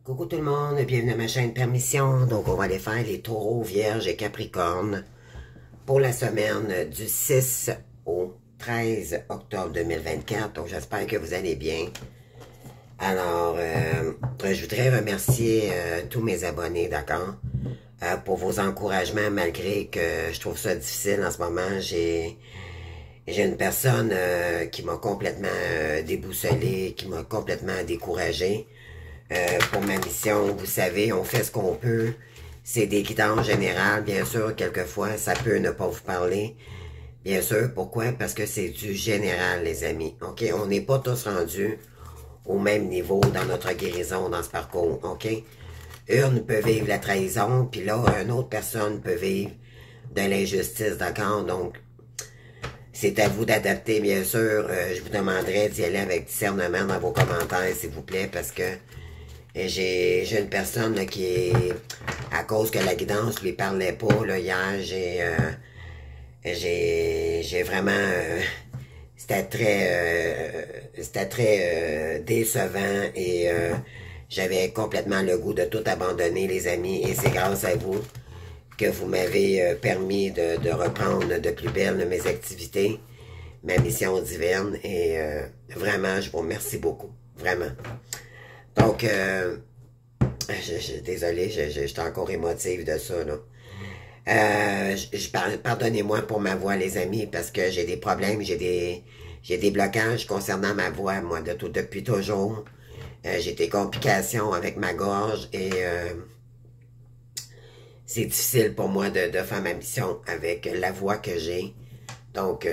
Coucou tout le monde, bienvenue à ma chaîne Permission. Donc on va aller faire les taureaux, vierges et capricornes pour la semaine du 6 au 13 octobre 2024. Donc j'espère que vous allez bien. Alors, je voudrais remercier tous mes abonnés, d'accord, pour vos encouragements, malgré que je trouve ça difficile en ce moment. J'ai une personne qui m'a complètement déboussolé, qui m'a complètement découragé. Pour ma mission, vous savez, on fait ce qu'on peut. C'est des guidances générales, bien sûr, quelquefois, ça peut ne pas vous parler. Bien sûr, pourquoi? Parce que c'est du général, les amis. OK? On n'est pas tous rendus au même niveau dans notre guérison, dans ce parcours. OK? Une peut vivre la trahison, puis là, une autre personne peut vivre de l'injustice, d'accord? Donc, c'est à vous d'adapter, bien sûr. Je vous demanderai d'y aller avec discernement dans vos commentaires, s'il vous plaît, parce que j'ai une personne là, qui est, à cause que la guidance lui parlait pas, là, hier, j'ai vraiment, c'était très décevant et j'avais complètement le goût de tout abandonner, les amis, et c'est grâce à vous que vous m'avez permis de reprendre de plus belle mes activités, ma mission divine, et vraiment, je vous remercie beaucoup, vraiment. Donc, désolé, j'étais encore émotive de ça, là. Pardonnez-moi pour ma voix, les amis, parce que j'ai des problèmes, j'ai des blocages concernant ma voix, moi, depuis toujours. J'ai des complications avec ma gorge et c'est difficile pour moi de faire ma mission avec la voix que j'ai. Donc,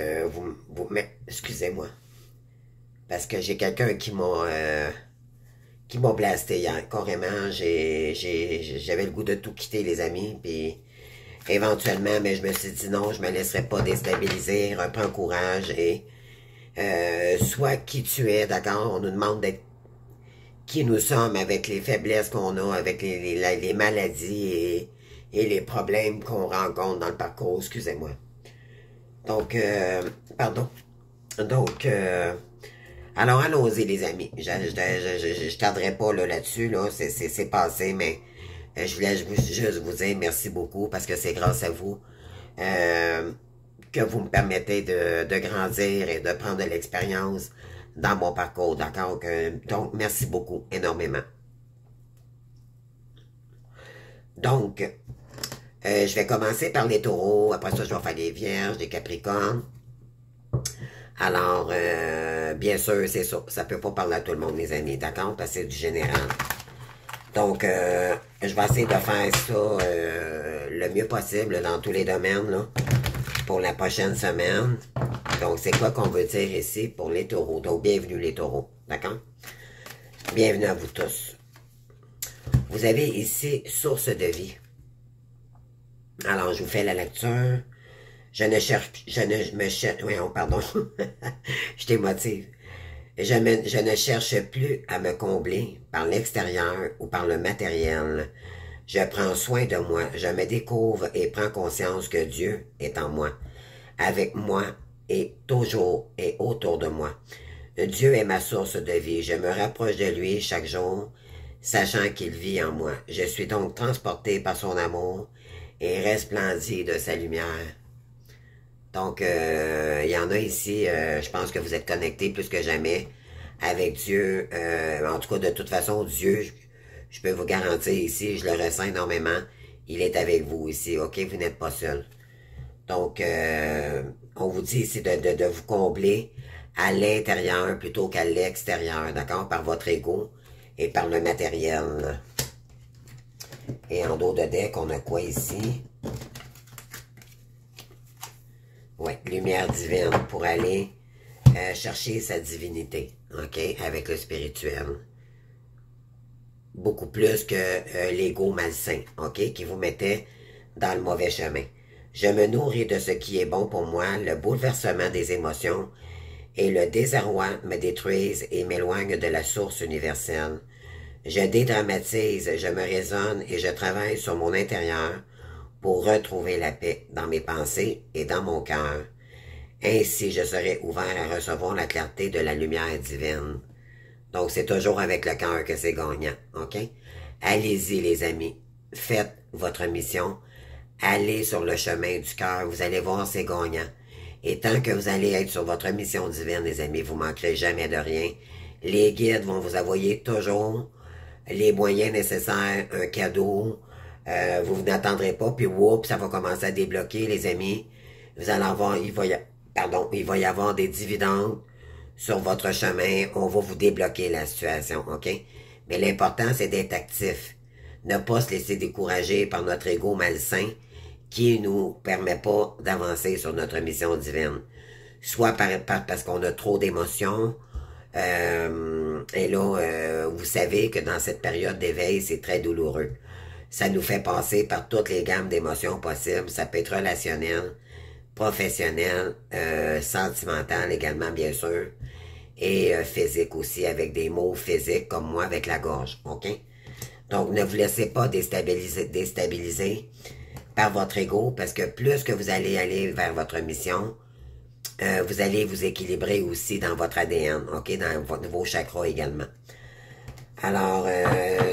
excusez-moi, parce que j'ai quelqu'un qui m'a blasté hier, carrément. J'avais le goût de tout quitter, les amis, puis éventuellement, mais je me suis dit non, je me laisserai pas déstabiliser, reprends courage et sois qui tu es, d'accord? On nous demande d'être qui nous sommes avec les faiblesses qu'on a, avec les maladies et les problèmes qu'on rencontre dans le parcours, excusez-moi. Donc, pardon. Donc, alors allons-y, les amis. Je tarderai pas là-dessus, là, c'est passé, mais je voulais juste vous dire merci beaucoup parce que c'est grâce à vous que vous me permettez de grandir et de prendre de l'expérience dans mon parcours, d'accord? Donc, merci beaucoup, énormément. Donc, je vais commencer par les taureaux, après ça, je vais faire les vierges, les capricornes. Alors, bien sûr, c'est ça. Ça peut pas parler à tout le monde, les amis, d'accord? Parce que c'est du général. Donc, je vais essayer de faire ça le mieux possible dans tous les domaines, là, pour la prochaine semaine. Donc, c'est quoi qu'on veut dire ici pour les taureaux? Donc, bienvenue les taureaux, d'accord? Bienvenue à vous tous. Vous avez ici source de vie. Alors, je vous fais la lecture. Je ne me cherche, oui, pardon, je t'émotive. Je ne cherche plus à me combler par l'extérieur ou par le matériel. Je prends soin de moi, je me découvre et prends conscience que Dieu est en moi, avec moi et toujours et autour de moi. Dieu est ma source de vie, je me rapproche de lui chaque jour, sachant qu'il vit en moi. Je suis donc transporté par son amour et resplendis de sa lumière. Donc, il y en a ici, je pense que vous êtes connectés plus que jamais avec Dieu. En tout cas, de toute façon, Dieu, je peux vous garantir ici, je le ressens énormément, il est avec vous ici, ok? Vous n'êtes pas seul. Donc, on vous dit ici de vous combler à l'intérieur plutôt qu'à l'extérieur, d'accord? Par votre ego et par le matériel. Et en dos de deck, on a quoi ici? Oui, lumière divine pour aller chercher sa divinité, ok, avec le spirituel. Beaucoup plus que l'ego malsain, ok, qui vous mettait dans le mauvais chemin. Je me nourris de ce qui est bon pour moi, le bouleversement des émotions et le désarroi me détruisent et m'éloignent de la source universelle. Je dédramatise, je me raisonne et je travaille sur mon intérieur pour retrouver la paix dans mes pensées et dans mon cœur. Ainsi, je serai ouvert à recevoir la clarté de la lumière divine. Donc, c'est toujours avec le cœur que c'est gagnant, OK? Allez-y, les amis. Faites votre mission. Allez sur le chemin du cœur. Vous allez voir, c'est gagnant. Et tant que vous allez être sur votre mission divine, les amis, vous manquerez jamais de rien. Les guides vont vous envoyer toujours les moyens nécessaires, un cadeau. Vous n'attendrez pas, puis whoop, ça va commencer à débloquer, les amis. Vous allez avoir, il va y avoir des dividendes sur votre chemin. On va vous débloquer la situation, OK? Mais l'important, c'est d'être actif. Ne pas se laisser décourager par notre ego malsain qui nous permet pas d'avancer sur notre mission divine. Soit parce qu'on a trop d'émotions. Et là, vous savez que dans cette période d'éveil, c'est très douloureux. Ça nous fait passer par toutes les gammes d'émotions possibles. Ça peut être relationnel, professionnel, sentimental également, bien sûr. Et physique aussi, avec des mots physiques comme moi avec la gorge, OK? Donc, ne vous laissez pas déstabiliser par votre ego, parce que plus que vous allez aller vers votre mission, vous allez vous équilibrer aussi dans votre ADN, OK? Dans vos chakras également. Alors,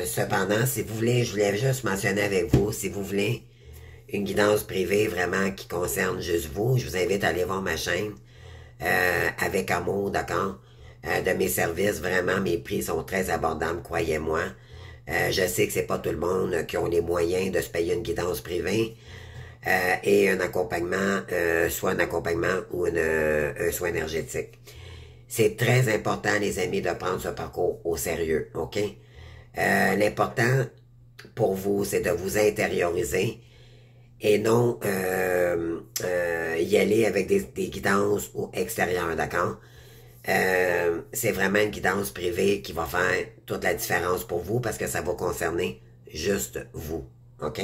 cependant, si vous voulez, je voulais juste mentionner avec vous, si vous voulez une guidance privée vraiment qui concerne juste vous, je vous invite à aller voir ma chaîne avec amour, d'accord? De mes services, vraiment, mes prix sont très abordables, croyez-moi. Je sais que c'est pas tout le monde qui ont les moyens de se payer une guidance privée et un accompagnement, soit un accompagnement ou un soin énergétique. C'est très important, les amis, de prendre ce parcours au sérieux, OK? L'important pour vous, c'est de vous intérioriser et non y aller avec des guidances extérieures, d'accord? C'est vraiment une guidance privée qui va faire toute la différence pour vous parce que ça va concerner juste vous, OK?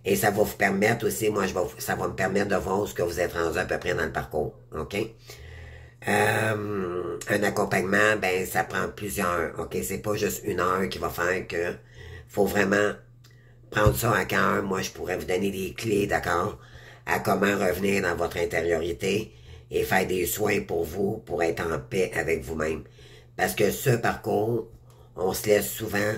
Et ça va vous permettre aussi, ça va me permettre de voir où ce que vous êtes rendu à peu près dans le parcours, OK? Un accompagnement, ben, ça prend plusieurs, OK? C'est pas juste une heure qui va faire que faut vraiment prendre ça à cœur. Moi, je pourrais vous donner des clés, d'accord? À comment revenir dans votre intériorité et faire des soins pour vous, pour être en paix avec vous-même. Parce que ce parcours, on se laisse souvent,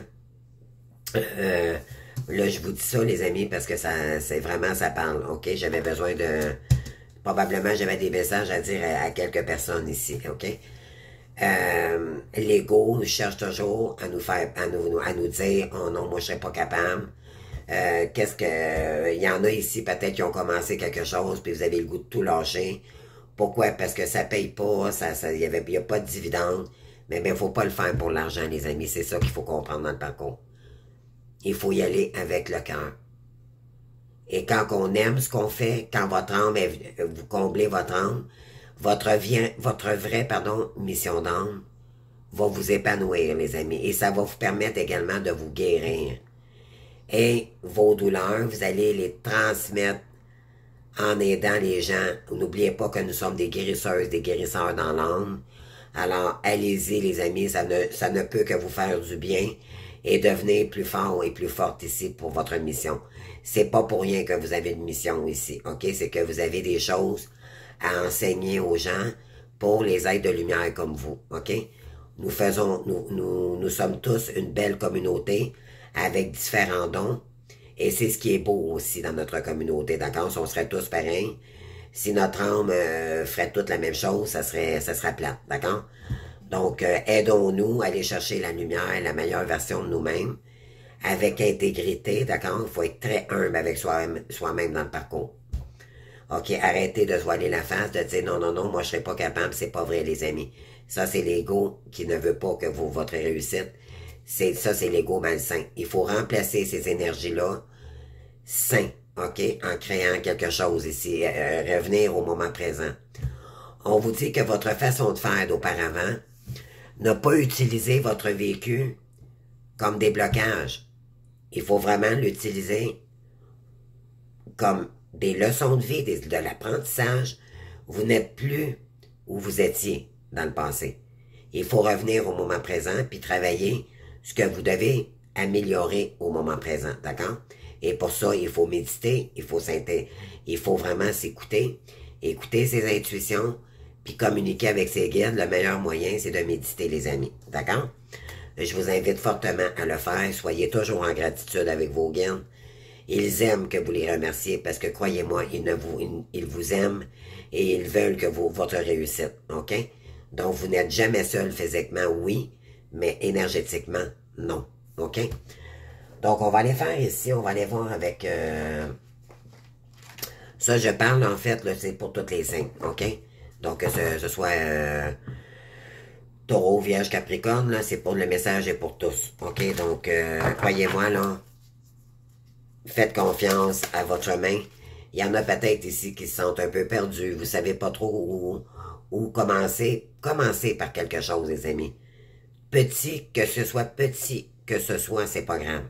là, je vous dis ça, les amis, parce que c'est vraiment, ça parle, OK? J'avais besoin de, probablement, j'avais des messages à dire à quelques personnes ici, OK? L'ego cherche toujours à nous dire, oh non, moi, je serais pas capable. Il y en a ici, peut-être, qui ont commencé quelque chose, puis vous avez le goût de tout lâcher. Pourquoi? Parce que ça paye pas, il y a pas de dividende. Mais il faut pas le faire pour l'argent, les amis. C'est ça qu'il faut comprendre dans le parcours. Il faut y aller avec le cœur. Et quand on aime ce qu'on fait, quand votre âme, vous comblez votre âme, votre vraie mission d'âme va vous épanouir, les amis. Et ça va vous permettre également de vous guérir. Et vos douleurs, vous allez les transmettre en aidant les gens. N'oubliez pas que nous sommes des guérisseuses, des guérisseurs dans l'âme. Alors, allez-y, les amis, ça ne peut que vous faire du bien et devenir plus fort et plus forte ici pour votre mission. C'est pas pour rien que vous avez une mission ici, OK? C'est que vous avez des choses à enseigner aux gens pour les êtres de lumière comme vous, OK? Nous sommes tous une belle communauté avec différents dons. Et c'est ce qui est beau aussi dans notre communauté, d'accord? Si on serait tous pareils, si notre âme ferait toute la même chose, ça serait plate, d'accord? Donc, aidons-nous à aller chercher la lumière, la meilleure version de nous-mêmes, avec intégrité, d'accord? Il faut être très humble avec soi-même dans le parcours. OK, arrêtez de se voiler la face, de dire non, non, non, moi je serais pas capable, c'est pas vrai, les amis. Ça, c'est l'ego qui ne veut pas que votre réussite. Ça, c'est l'ego malsain. Il faut remplacer ces énergies-là sain, OK, en créant quelque chose ici, revenir au moment présent. On vous dit que votre façon de faire d'auparavant n'a pas utilisé votre vécu comme des blocages. Il faut vraiment l'utiliser comme des leçons de vie, de l'apprentissage. Vous n'êtes plus où vous étiez dans le passé. Il faut revenir au moment présent puis travailler ce que vous devez améliorer au moment présent, d'accord? Et pour ça, il faut méditer, il faut vraiment s'écouter, écouter ses intuitions, puis communiquer avec ses guides, le meilleur moyen, c'est de méditer, les amis. D'accord? Je vous invite fortement à le faire. Soyez toujours en gratitude avec vos guides. Ils aiment que vous les remerciez parce que, croyez-moi, ils vous aiment et ils veulent que votre réussite. OK? Donc, vous n'êtes jamais seul physiquement, oui, mais énergétiquement, non. OK? Donc, on va aller faire ici, on va aller voir avec... ça, je parle, en fait, c'est pour toutes les signes. OK? Donc, que ce soit Taureau, Vierge, Capricorne, là, c'est pour le message et pour tous. OK? Donc, croyez-moi, là, faites confiance à votre main. Il y en a peut-être ici qui se sentent un peu perdus. Vous savez pas trop où commencer. Commencez par quelque chose, les amis. Petit que ce soit, c'est pas grave.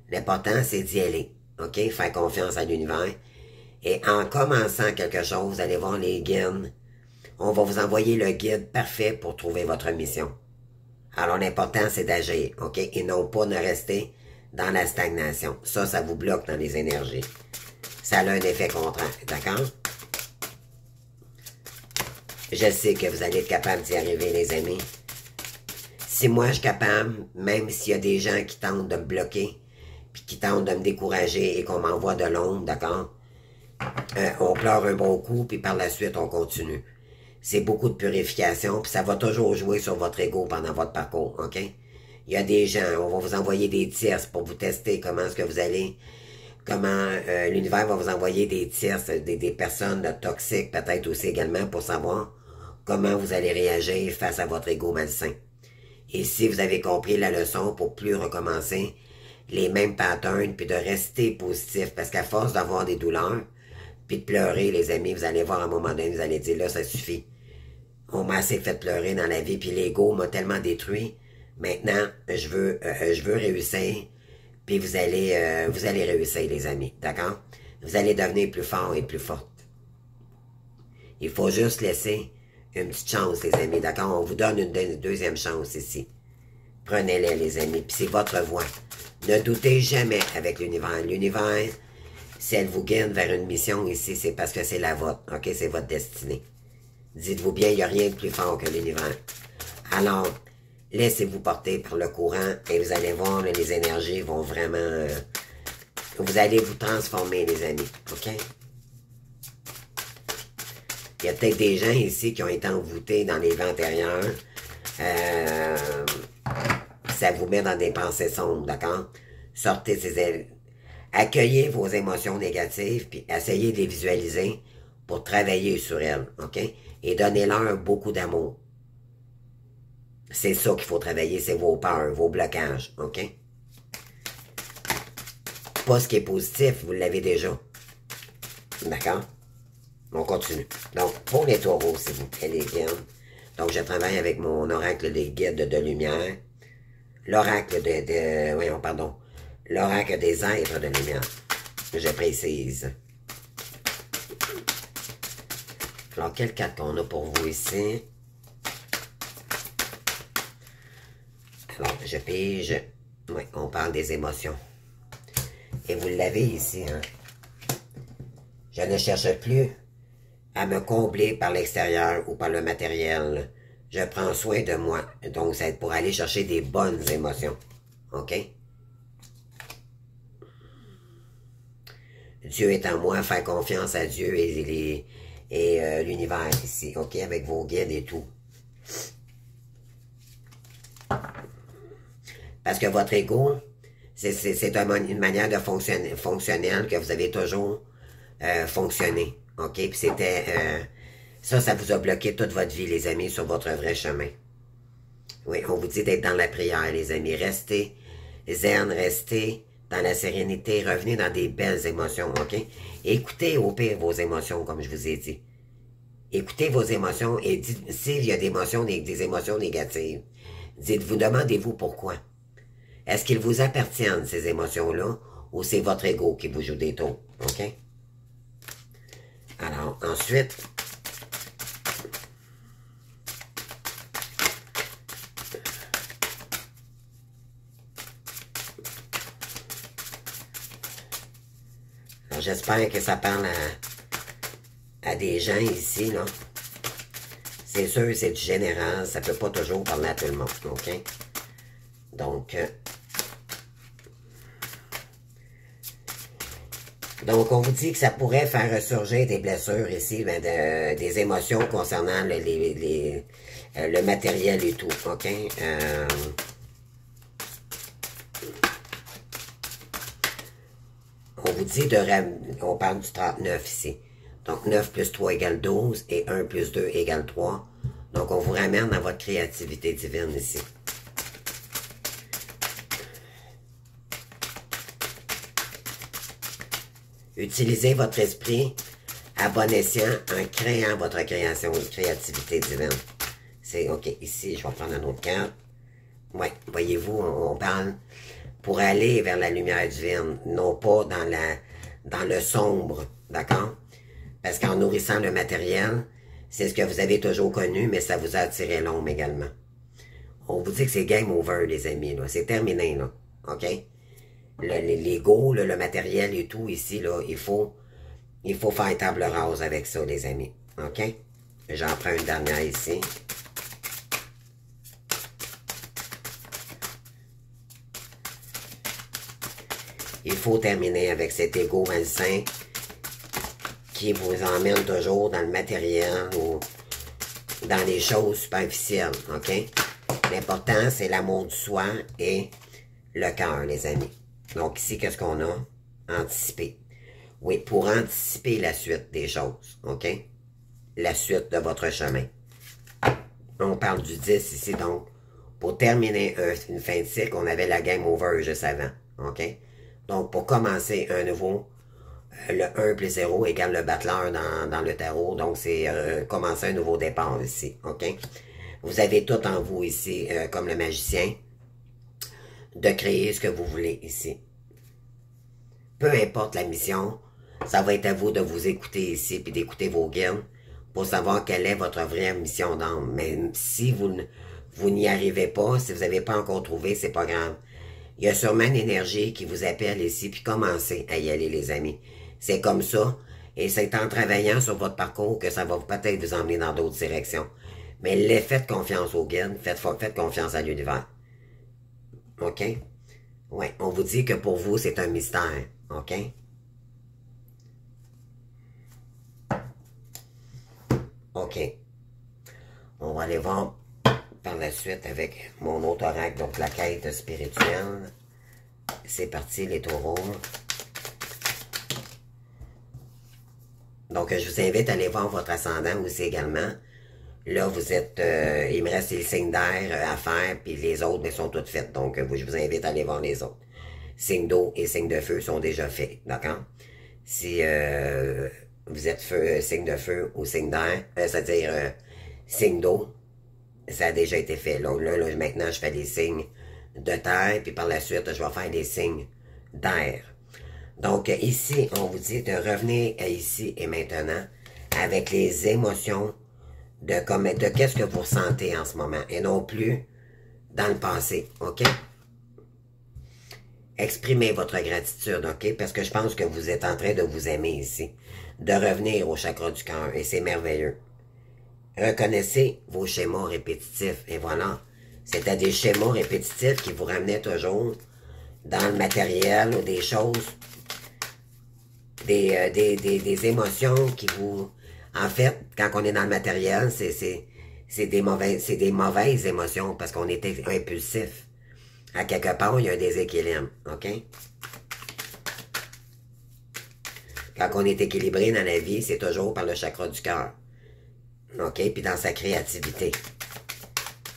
L'important, c'est d'y aller. OK? Faire confiance à l'univers. Et en commençant quelque chose, vous allez voir les guides. On va vous envoyer le guide parfait pour trouver votre mission. Alors, l'important, c'est d'agir, OK? Et non pas de rester dans la stagnation. Ça vous bloque dans les énergies. Ça a un effet contraire, d'accord? Je sais que vous allez être capable d'y arriver, les amis. Si moi, je suis capable, même s'il y a des gens qui tentent de me bloquer, puis qui tentent de me décourager et qu'on m'envoie de l'ombre, d'accord? On pleure un bon coup, puis par la suite, on continue. C'est beaucoup de purification, puis ça va toujours jouer sur votre ego pendant votre parcours, OK? Il y a des gens, on va vous envoyer des tierces pour vous tester comment est-ce que vous allez, comment l'univers va vous envoyer des tierces, des personnes toxiques peut-être aussi également pour savoir comment vous allez réagir face à votre ego malsain. Et si vous avez compris la leçon pour plus recommencer les mêmes patterns, puis de rester positif, parce qu'à force d'avoir des douleurs, puis de pleurer, les amis, vous allez voir à un moment donné, vous allez dire, là, ça suffit. On m'a assez fait pleurer dans la vie, puis l'ego m'a tellement détruit. Maintenant, je veux réussir, puis vous allez réussir, les amis, d'accord? Vous allez devenir plus fort et plus forte. Il faut juste laisser une petite chance, les amis, d'accord? On vous donne une deuxième chance ici. Prenez-les, les amis, puis c'est votre voie. Ne doutez jamais avec l'univers. L'univers, si elle vous guide vers une mission ici, c'est parce que c'est la vôtre, ok? C'est votre destinée. Dites-vous bien, il n'y a rien de plus fort que l'univers. Alors, laissez-vous porter par le courant et vous allez voir, les énergies vont vraiment... vous allez vous transformer, les amis, ok? Il y a peut-être des gens ici qui ont été envoûtés dans les vies antérieures. Ça vous met dans des pensées sombres, d'accord? Sortez ces... Accueillez vos émotions négatives, puis essayez de les visualiser pour travailler sur elles, ok? Et donnez-leur beaucoup d'amour. C'est ça qu'il faut travailler, c'est vos peurs, vos blocages, ok? Pas ce qui est positif, vous l'avez déjà. D'accord? On continue. Donc, pour les taureaux, s'il vous plaît, les guides. Donc, je travaille avec mon oracle des guides de lumière. L'oracle l'oracle des êtres de lumière. Je précise. Alors, quelle carte qu'on a pour vous ici? Alors, je pige. Oui, on parle des émotions. Et vous l'avez ici, hein? Je ne cherche plus à me combler par l'extérieur ou par le matériel. Je prends soin de moi. Donc, c'est pour aller chercher des bonnes émotions. OK? Dieu est en moi, faire confiance à Dieu et l'univers ici. OK? Avec vos guides et tout. Parce que votre ego, c'est une manière de fonctionnelle que vous avez toujours fonctionné. OK? Puis c'était... ça vous a bloqué toute votre vie, les amis, sur votre vrai chemin. Oui, on vous dit d'être dans la prière, les amis. Restez zen, restez dans la sérénité, revenez dans des belles émotions, OK? Écoutez au pire vos émotions, comme je vous ai dit. Écoutez vos émotions et dites, s'il y a des émotions négatives, dites-vous, demandez-vous pourquoi. Est-ce qu'ils vous appartiennent, ces émotions-là, ou c'est votre ego qui vous joue des tours, OK? Alors, ensuite... J'espère que ça parle à des gens ici, là. C'est sûr, c'est du général, ça peut pas toujours parler à tout le monde, OK? Donc, on vous dit que ça pourrait faire ressurgir des blessures ici, ben des émotions concernant le matériel et tout, OK? On vous dit on parle du 39 ici. Donc, 9 plus 3 égale 12 et 1 plus 2 égale 3. Donc, on vous ramène dans votre créativité divine ici. Utilisez votre esprit à bon escient en créant votre création de créativité divine. C'est OK. Ici, je vais prendre un autre carte. Oui, voyez-vous, on parle pour aller vers la lumière divine, non pas dans le sombre, d'accord? Parce qu'en nourrissant le matériel, c'est ce que vous avez toujours connu, mais ça vous a attiré l'ombre également. On vous dit que c'est game over, les amis, là. C'est terminé, là. OK? L'ego, le matériel et tout, ici, là, il faut faire table rase avec ça, les amis. OK? J'en prends une dernière ici. Il faut terminer avec cet ego malsain qui vous emmène toujours dans le matériel ou dans les choses superficielles, OK? L'important, c'est l'amour du soi et le cœur, les amis. Donc ici, qu'est-ce qu'on a? Anticiper. Oui, pour anticiper la suite des choses, OK? La suite de votre chemin. On parle du 10 ici, donc, pour terminer une fin de cycle, on avait la game over juste avant, OK? Donc, pour commencer un nouveau, le 1 plus 0 égale le battleur dans le tarot. Donc, c'est commencer un nouveau départ ici, OK? Vous avez tout en vous ici, comme le magicien, de créer ce que vous voulez ici. Peu importe la mission, ça va être à vous de vous écouter ici, puis d'écouter vos guides, pour savoir quelle est votre vraie mission d'âme. Mais si vous n'y arrivez pas, si vous n'avez pas encore trouvé, c'est pas grave. Il y a sûrement une énergie qui vous appelle ici, puis commencez à y aller, les amis. C'est comme ça, et c'est en travaillant sur votre parcours que ça va peut-être vous emmener dans d'autres directions. Mais faites confiance au guide, faites confiance à l'univers. OK? Oui, on vous dit que pour vous, c'est un mystère. OK? OK. On va aller voir par la suite avec mon autre oracle, donc la quête spirituelle. C'est parti, les taureaux. Donc, je vous invite à aller voir votre ascendant aussi également. Là, vous êtes... il me reste les signes d'air à faire, puis les autres, mais sont toutes faites. Donc, je vous invite à aller voir les autres. Signes d'eau et signes de feu sont déjà faits, d'accord? Si vous êtes signe de feu ou signe d'air, c'est-à-dire signe d'eau, ça a déjà été fait. Donc là, maintenant, je fais des signes de terre, puis par la suite, je vais faire des signes d'air. Donc, ici, on vous dit de revenir à ici et maintenant avec les émotions de qu'est-ce que vous ressentez en ce moment et non plus dans le passé, OK? Exprimez votre gratitude, OK? Parce que je pense que vous êtes en train de vous aimer ici, de revenir au chakra du cœur et c'est merveilleux. Reconnaissez vos schémas répétitifs et voilà. C'était des schémas répétitifs qui vous ramenaient toujours dans le matériel ou des choses, des émotions qui vous... En fait, quand on est dans le matériel, c'est des mauvaises émotions parce qu'on était impulsif. À quelque part, il y a un déséquilibre, OK? Quand on est équilibré dans la vie, c'est toujours par le chakra du cœur. OK? Puis dans sa créativité.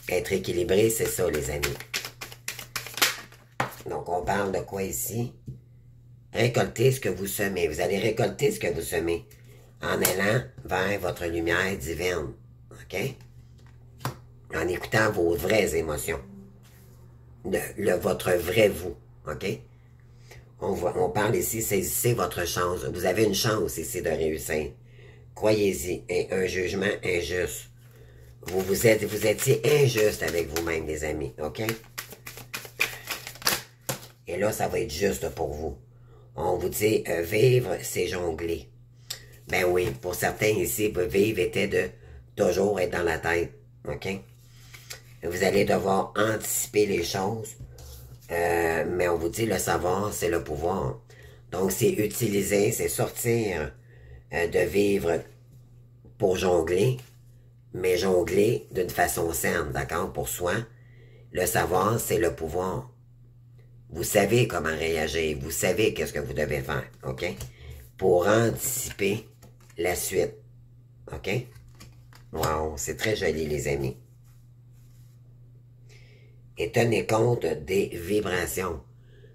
Être équilibré, c'est ça, les amis. Donc, on parle de quoi ici? Récoltez ce que vous semez. Vous allez récolter ce que vous semez en allant vers votre lumière divine. OK? En écoutant vos vraies émotions. Votre vrai vous. OK? On parle ici, saisissez votre chance. Vous avez une chance ici de réussir. Croyez-y. Et un jugement injuste. Vous étiez injuste avec vous-même, les amis. OK? Et là, ça va être juste pour vous. On vous dit, vivre, c'est jongler. Ben oui, pour certains ici, vivre était de toujours être dans la tête, OK? Vous allez devoir anticiper les choses, mais on vous dit le savoir, c'est le pouvoir. Donc, c'est utiliser, c'est sortir de vivre pour jongler, mais jongler d'une façon saine, d'accord, pour soi. Le savoir, c'est le pouvoir. Vous savez comment réagir, vous savez qu'est-ce que vous devez faire, OK? Pour anticiper la suite, OK? Wow, c'est très joli, les amis. Et tenez compte des vibrations.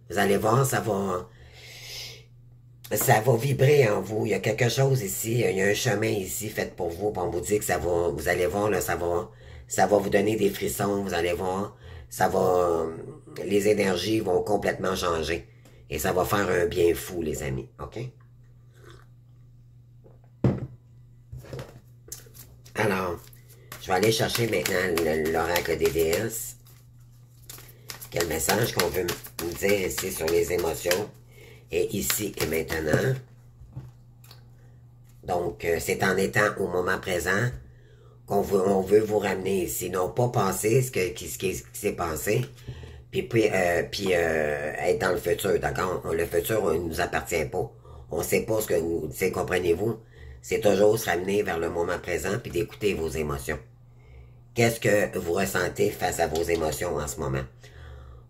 Vous allez voir, ça va vibrer en vous. Il y a quelque chose ici, il y a un chemin ici fait pour vous. On vous dit que ça va, vous allez voir, là, ça va vous donner des frissons, vous allez voir, ça va, les énergies vont complètement changer. Et ça va faire un bien fou, les amis, OK? Alors, je vais aller chercher maintenant l'oracle des déesses. Quel message qu'on veut me dire ici sur les émotions, et ici et maintenant. Donc, c'est en étant au moment présent qu'on veut vous ramener ici. Non pas penser ce qui s'est passé, puis être dans le futur, d'accord? Le futur ne nous appartient pas. On ne sait pas ce que vous... comprenez-vous? C'est toujours se ramener vers le moment présent puis d'écouter vos émotions. Qu'est-ce que vous ressentez face à vos émotions en ce moment?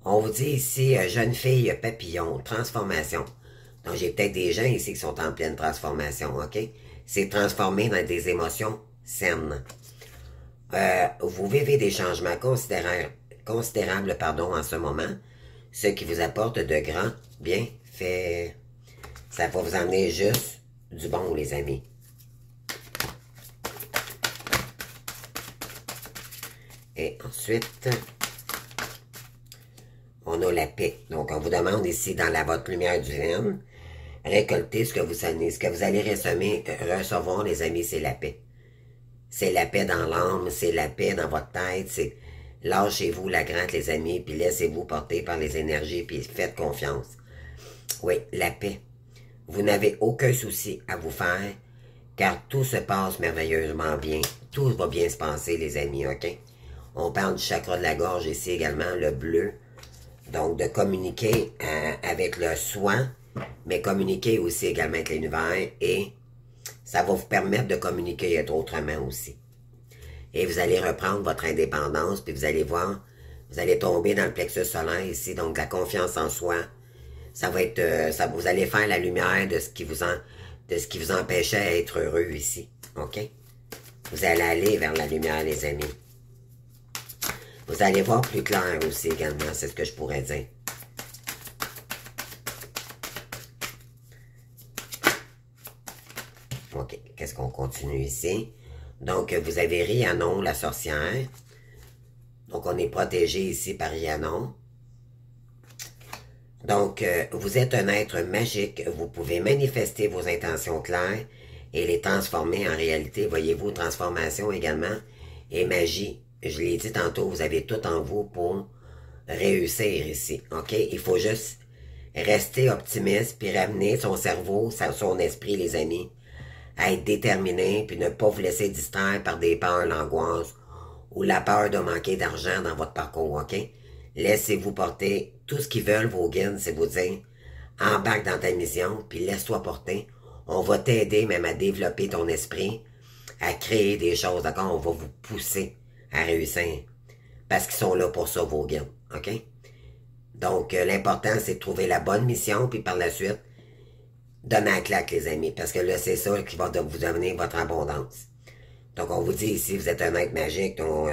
On vous dit ici, jeune fille papillon, transformation. Donc, j'ai peut-être des gens ici qui sont en pleine transformation, OK? C'est transformé dans des émotions saines. Vous vivez des changements considérables en ce moment, ce qui vous apporte de grands bienfaits. Ça va vous emmener juste du bon, les amis. Et ensuite, on a la paix. Donc, on vous demande ici, dans votre lumière divine, récoltez ce que vous allez recevoir, les amis, c'est la paix. C'est la paix dans l'âme, c'est la paix dans votre tête, c'est lâchez-vous la gratte, les amis, puis laissez-vous porter par les énergies, puis faites confiance. Oui, la paix. Vous n'avez aucun souci à vous faire, car tout se passe merveilleusement bien. Tout va bien se passer, les amis, OK? On parle du chakra de la gorge ici également, le bleu. Donc, de communiquer avec le soi, mais communiquer aussi également avec l'univers, et ça va vous permettre de communiquer et être autrement aussi. Et vous allez reprendre votre indépendance, puis vous allez voir, vous allez tomber dans le plexus solaire ici, donc la confiance en soi. Ça va être, vous allez faire la lumière de ce qui vous empêchait à être heureux ici, OK? Vous allez aller vers la lumière, les amis. Vous allez voir plus clair aussi également, c'est ce que je pourrais dire. OK, qu'est-ce qu'on continue ici? Donc, vous avez Rhiannon, la sorcière. Donc, on est protégé ici par Rhiannon. Donc, vous êtes un être magique. Vous pouvez manifester vos intentions claires et les transformer en réalité. Voyez-vous, transformation également et magie. Je l'ai dit tantôt, vous avez tout en vous pour réussir ici, OK? Il faut juste rester optimiste puis ramener son cerveau, son esprit, les amis, à être déterminé puis ne pas vous laisser distraire par des peurs, l'angoisse ou la peur de manquer d'argent dans votre parcours, OK? Laissez-vous porter. Tout ce qu'ils veulent, vos guides, c'est vous dire, embarque dans ta mission puis laisse-toi porter. On va t'aider même à développer ton esprit, à créer des choses, d'accord? On va vous pousser à réussir. Parce qu'ils sont là pour ça, vos guides. OK? Donc, l'important, c'est de trouver la bonne mission, puis par la suite, donner la claque, les amis. Parce que là, c'est ça qui va vous donner votre abondance. Donc, on vous dit ici, vous êtes un être magique. Donc,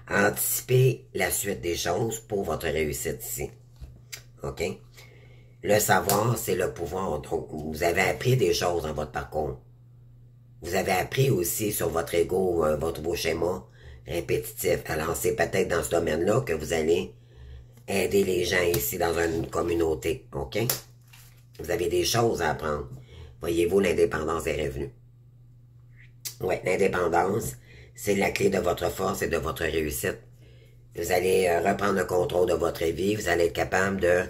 anticipez la suite des choses pour votre réussite ici. OK? Le savoir, c'est le pouvoir. Donc, vous avez appris des choses dans votre parcours. Vous avez appris aussi sur votre ego, vos schémas répétitif. Alors, c'est peut-être dans ce domaine-là que vous allez aider les gens ici dans une communauté, OK? Vous avez des choses à apprendre. Voyez-vous, l'indépendance des revenus. Oui, l'indépendance, c'est la clé de votre force et de votre réussite. Vous allez reprendre le contrôle de votre vie. Vous allez être capable de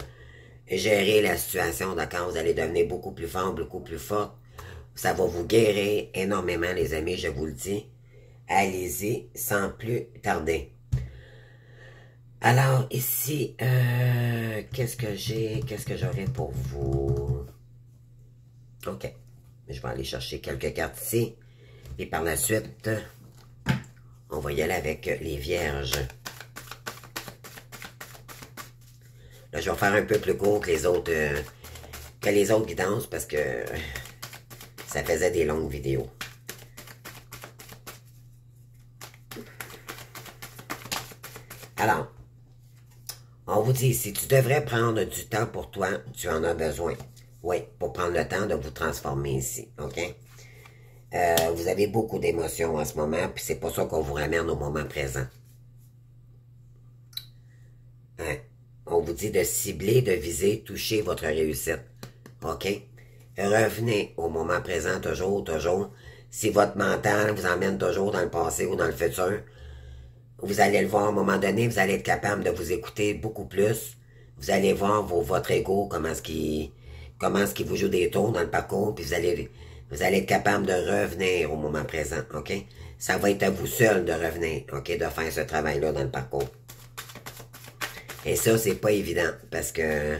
gérer la situation, d'accord? Vous allez devenir beaucoup plus fort, beaucoup plus forte. Ça va vous guérir énormément, les amis, je vous le dis. allez-y sans plus tarder. Alors, ici, qu'est-ce que j'aurai pour vous? OK. Je vais aller chercher quelques cartes ici. Et par la suite, on va y aller avec les vierges. Là, je vais faire un peu plus court que les autres guidances parce que ça faisait des longues vidéos. Alors, on vous dit, si tu devrais prendre du temps pour toi, tu en as besoin. Oui, pour prendre le temps de vous transformer ici, OK? Vous avez beaucoup d'émotions en ce moment, puis c'est pas ça qu'on vous ramène au moment présent. Hein? On vous dit de cibler, de viser, toucher votre réussite, OK? Revenez au moment présent toujours, toujours. Si votre mental vous emmène toujours dans le passé ou dans le futur, vous allez le voir à un moment donné, vous allez être capable de vous écouter beaucoup plus. Vous allez voir votre ego, comment est-ce qu'il vous joue des tours dans le parcours, puis vous allez être capable de revenir au moment présent, OK? Ça va être à vous seul de revenir, OK? De faire ce travail-là dans le parcours. Et ça, c'est pas évident, parce que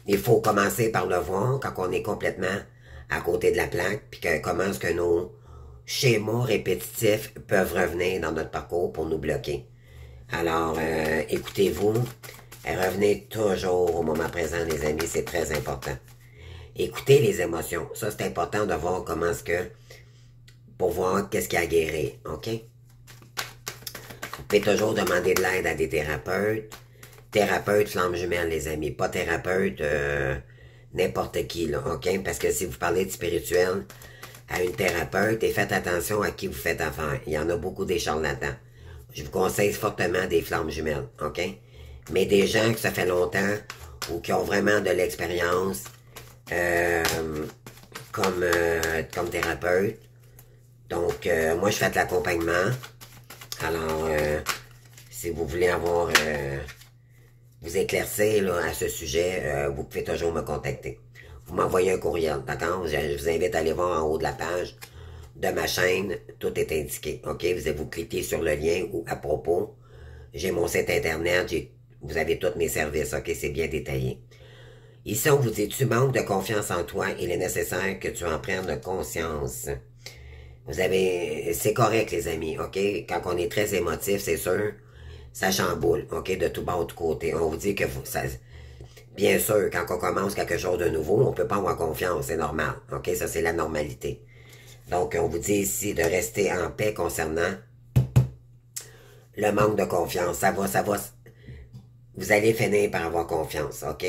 il faut commencer par le voir quand on est complètement à côté de la plaque, puis comment est-ce que nos schémas répétitifs peuvent revenir dans notre parcours pour nous bloquer. Alors, écoutez-vous, revenez toujours au moment présent, les amis, c'est très important. Écoutez les émotions, ça c'est important de voir comment est-ce que, pour voir qu'est-ce qu'il y a à guérir, OK? Vous pouvez toujours demander de l'aide à des thérapeutes. Thérapeute flamme jumelle, les amis, pas thérapeute n'importe qui, là, OK? Parce que si vous parlez de spirituel à une thérapeute, et faites attention à qui vous faites affaire. Il y en a beaucoup des charlatans. Je vous conseille fortement des flammes jumelles, OK? Mais des gens que ça fait longtemps ou qui ont vraiment de l'expérience comme thérapeute. Donc, moi, je fais de l'accompagnement. Alors, si vous voulez avoir... vous éclaircir là, à ce sujet, vous pouvez toujours me contacter. Vous m'envoyez un courriel, d'accord? Je vous invite à aller voir en haut de la page de ma chaîne, tout est indiqué, ok? Vous cliquez sur le lien ou à propos, j'ai mon site internet, vous avez tous mes services, ok? C'est bien détaillé. Ici, on vous dit, tu manques de confiance en toi, il est nécessaire que tu en prennes conscience. C'est correct, les amis, ok? Quand on est très émotif, c'est sûr, ça chamboule, ok? De tout bas, de tout côté. On vous dit que bien sûr, quand on commence quelque chose de nouveau, on peut pas avoir confiance, c'est normal, ok? Ça, c'est la normalité. Donc, on vous dit ici de rester en paix concernant le manque de confiance. Ça va, vous allez finir par avoir confiance, ok?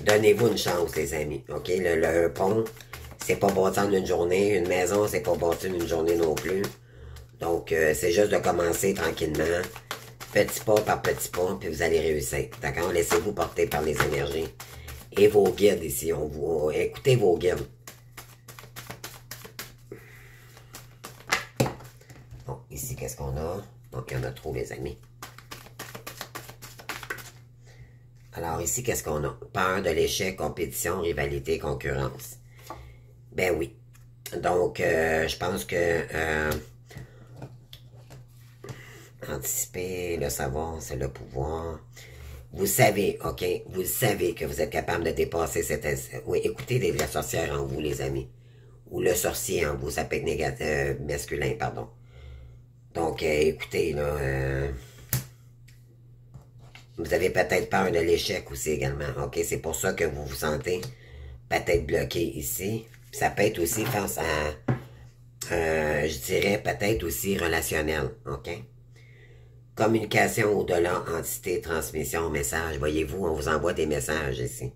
Donnez-vous une chance, les amis, ok? Le pont, c'est pas bâti en une journée. Une maison, c'est pas bâti en une journée non plus. Donc, c'est juste de commencer tranquillement, petit pas par petit pas, puis vous allez réussir. D'accord? Laissez-vous porter par les énergies. Et vos guides ici, écoutez vos guides. Bon, ici, qu'est-ce qu'on a? Donc, il y en a trop, les amis. Alors, ici, qu'est-ce qu'on a? Peur de l'échec, compétition, rivalité, concurrence. Ben oui. Donc, je pense que anticiper, le savoir, c'est le pouvoir. Vous savez, OK? Vous savez que vous êtes capable de dépasser cette... Oui, écoutez la sorcière en vous, les amis. Ou le sorcier en vous, ça peut être masculin, pardon. Donc, écoutez, là... vous avez peut-être peur de l'échec aussi également, OK? C'est pour ça que vous vous sentez peut-être bloqué ici. Ça peut être aussi face à... je dirais peut-être aussi relationnel, OK? Communication au-delà, entité, transmission, message. Voyez-vous, on vous envoie des messages ici.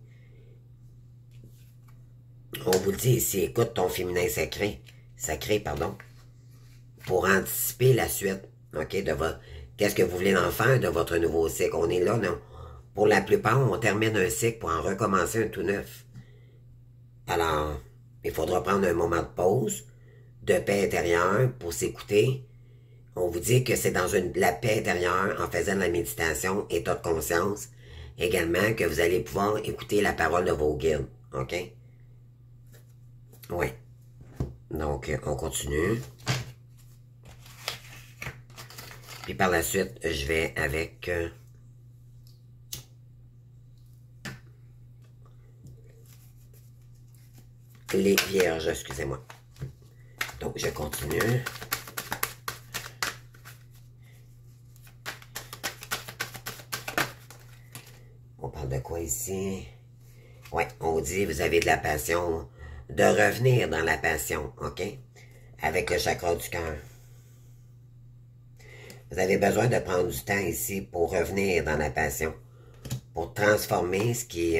On vous le dit ici, écoute ton féminin sacré, pardon, pour anticiper la suite, ok, de votre, qu'est-ce que vous voulez en faire de votre nouveau cycle. On est là, non? Pour la plupart, on termine un cycle pour en recommencer un tout neuf. Alors, il faudra prendre un moment de pause, de paix intérieure pour s'écouter. On vous dit que c'est dans la paix intérieure, en faisant de la méditation, état de conscience, également, que vous allez pouvoir écouter la parole de vos guides. OK? Oui. Donc, on continue. Puis par la suite, je vais avec... les vierges, excusez-moi. Donc, je continue. On parle de quoi ici? Ouais, on dit, vous avez de la passion, de revenir dans la passion, OK? Avec le chakra du cœur. Vous avez besoin de prendre du temps ici pour revenir dans la passion, pour transformer ce qui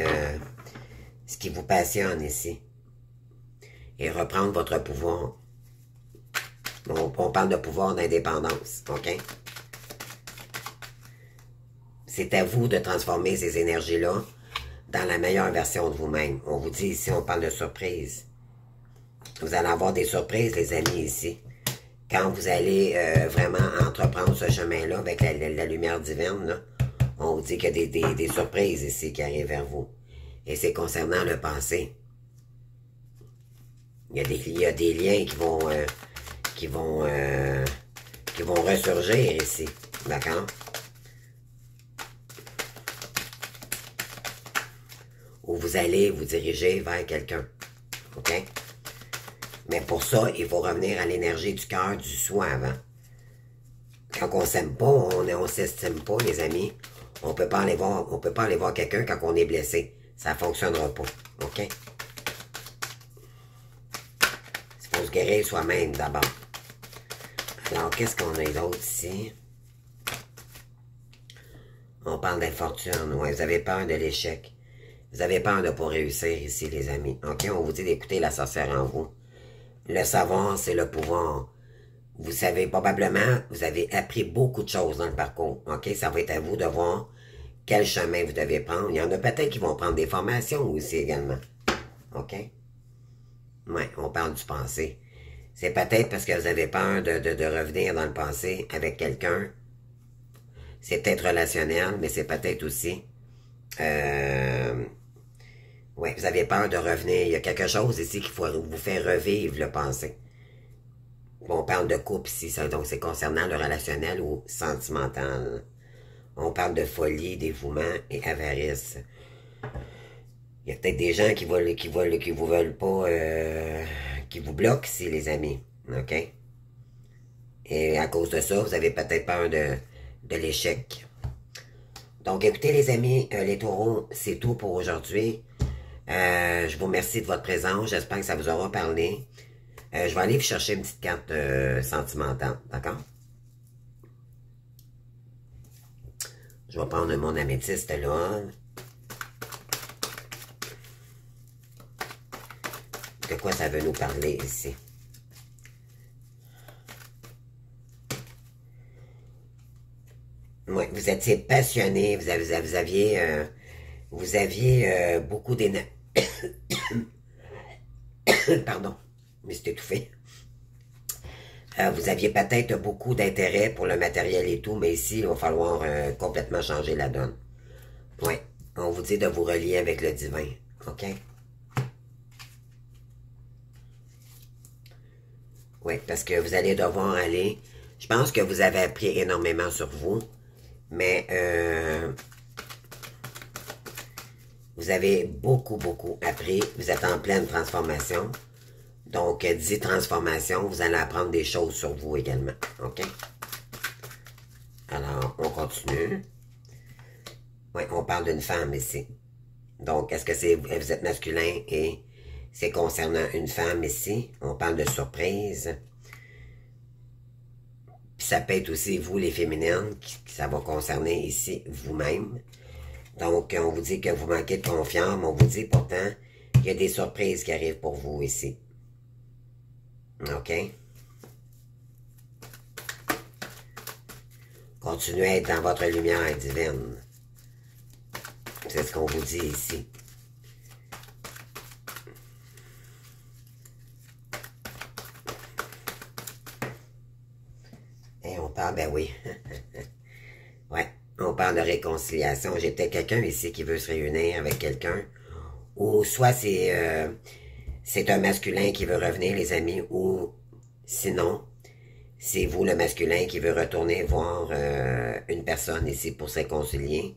vous passionne ici et reprendre votre pouvoir. On parle de pouvoir d'indépendance, OK? C'est à vous de transformer ces énergies-là dans la meilleure version de vous-même. On vous dit ici, on parle de surprise. Vous allez avoir des surprises, les amis, ici. Quand vous allez vraiment entreprendre ce chemin-là avec la lumière divine, là, on vous dit qu'il y a des surprises ici qui arrivent vers vous. Et c'est concernant le passé. Il y a des liens qui vont ressurgir ici. D'accord? Où vous allez vous diriger vers quelqu'un. OK? Mais pour ça, il faut revenir à l'énergie du cœur, du soi avant. Quand on s'aime pas, on s'estime pas, les amis. On peut pas aller voir quelqu'un quand on est blessé. Ça fonctionnera pas. OK? Il faut se guérir soi-même d'abord. Alors, qu'est-ce qu'on a d'autre ici? On parle d'infortune. Ouais, vous avez peur de l'échec. Vous avez peur de ne pas réussir ici, les amis. OK? On vous dit d'écouter la sorcière en vous. Le savoir, c'est le pouvoir. Vous savez, probablement, vous avez appris beaucoup de choses dans le parcours. OK? Ça va être à vous de voir quel chemin vous devez prendre. Il y en a peut-être qui vont prendre des formations aussi également. OK? Ouais, on parle du passé. C'est peut-être parce que vous avez peur de revenir dans le passé avec quelqu'un. C'est peut-être relationnel, mais c'est peut-être aussi... ouais, vous avez peur de revenir. Il y a quelque chose ici qui faut vous faire revivre le passé. Bon, on parle de couple ici, ça, donc c'est concernant le relationnel ou sentimental. On parle de folie, dévouement et avarice. Il y a peut-être des gens qui vous veulent pas, qui vous bloquent ici, les amis. OK? Et à cause de ça, vous avez peut-être peur de l'échec. Donc, écoutez, les amis, les taureaux, c'est tout pour aujourd'hui. Je vous remercie de votre présence. J'espère que ça vous aura parlé. Je vais aller vous chercher une petite carte sentimentale. D'accord? Je vais prendre mon améthyste là. De quoi ça veut nous parler ici? Oui, vous étiez passionné, vous aviez beaucoup d'énergie. Pardon, je me suis étouffé. Vous aviez peut-être beaucoup d'intérêt pour le matériel et tout, mais ici, il va falloir complètement changer la donne. Oui, on vous dit de vous relier avec le divin. OK? Oui, parce que vous allez devoir aller... Je pense que vous avez appris énormément sur vous, mais vous avez beaucoup appris. Vous êtes en pleine transformation. Donc, dit transformation, vous allez apprendre des choses sur vous également. OK? Alors, on continue. Oui, on parle d'une femme ici. Donc, est-ce que vous êtes masculin et c'est concernant une femme ici? On parle de surprise. Puis ça peut être aussi vous, les féminines, ça va concerner ici vous-même. Donc, on vous dit que vous manquez de confiance, mais on vous dit pourtant qu'il y a des surprises qui arrivent pour vous ici. OK? Continuez à être dans votre lumière divine. C'est ce qu'on vous dit ici. Et on parle, ben oui. Ouais, on parle de réconciliation. J'ai peut-être quelqu'un ici qui veut se réunir avec quelqu'un. Ou soit c'est c'est un masculin qui veut revenir, les amis, ou sinon, c'est vous, le masculin, qui veut retourner voir une personne ici pour se réconcilier.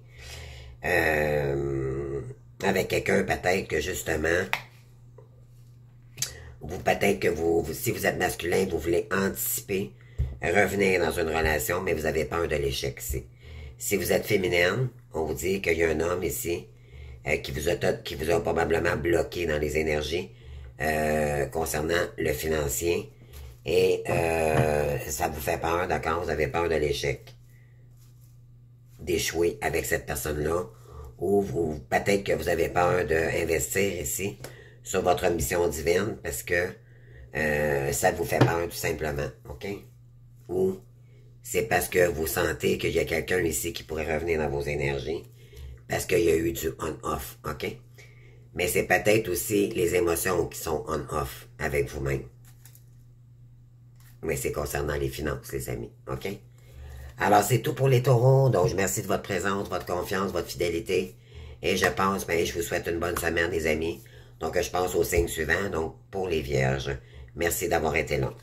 Avec quelqu'un, peut-être que justement, peut-être que si vous êtes masculin, vous voulez anticiper, revenir dans une relation, mais vous avez peur de l'échec ici. Si vous êtes féminine, on vous dit qu'il y a un homme ici qui vous a probablement bloqué dans les énergies concernant le financier. Et ça vous fait peur, d'accord? Vous avez peur de l'échec. D'échouer avec cette personne-là. Ou peut-être que vous avez peur d'investir ici sur votre mission divine parce que ça vous fait peur tout simplement, ok? Ou c'est parce que vous sentez qu'il y a quelqu'un ici qui pourrait revenir dans vos énergies parce qu'il y a eu du on-off, ok? Mais c'est peut-être aussi les émotions qui sont on-off avec vous-même. Mais c'est concernant les finances, les amis, ok? Alors, c'est tout pour les taureaux. Donc, je vous remercie de votre présence, votre confiance, votre fidélité. Et je pense, je vous souhaite une bonne semaine, les amis. Donc, je pense au signe suivant, donc pour les vierges. Merci d'avoir été là.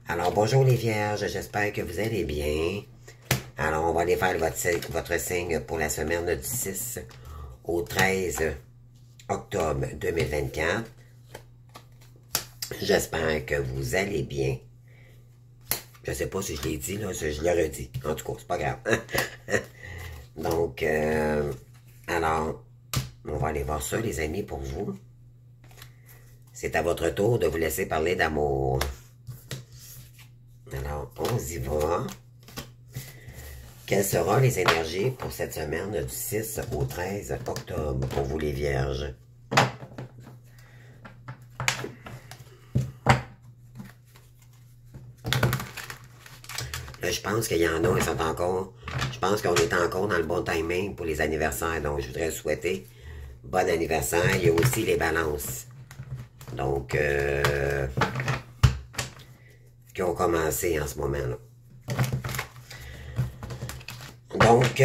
Alors, bonjour les vierges, j'espère que vous allez bien. Alors, on va aller faire votre signe pour la semaine du 6 au 13 octobre 2024. J'espère que vous allez bien. Je sais pas si je l'ai dit, là, je le redis. En tout cas, c'est pas grave. Donc, alors, on va aller voir ça, les amis, pour vous. C'est à votre tour de vous laisser parler d'amour. Alors, on y va. Quelles seront les énergies pour cette semaine du 6 au 13 octobre pour vous, les vierges? Là, je pense qu'il y en a, ils sont encore... Je pense qu'on est encore dans le bon timing pour les anniversaires. Donc, je voudrais souhaiter bon anniversaire. Il y a aussi les balances. Donc, qui ont commencé en ce moment-là. Donc,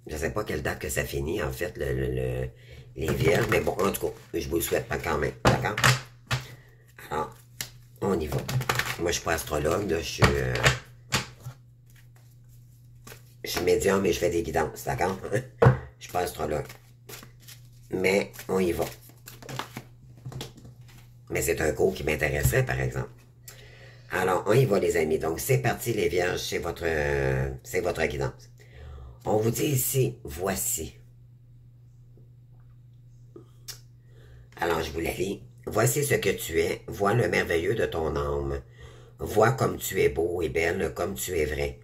je ne sais pas quelle date que ça finit, en fait, les vierges. Mais bon, en tout cas, je vous le souhaite pas quand même. D'accord? Alors, on y va. Moi, je suis pas astrologue, là, je suis médium, mais je fais des guidances, d'accord? Je suis pas astrologue. Mais, on y va. Mais c'est un cours qui m'intéresserait, par exemple. Alors, on y va, les amis. Donc, c'est parti, les vierges, c'est votre guidance. On vous dit ici, voici. Alors, je vous la lis. Voici ce que tu es, vois le merveilleux de ton âme. Vois comme tu es beau et belle, comme tu es vrai.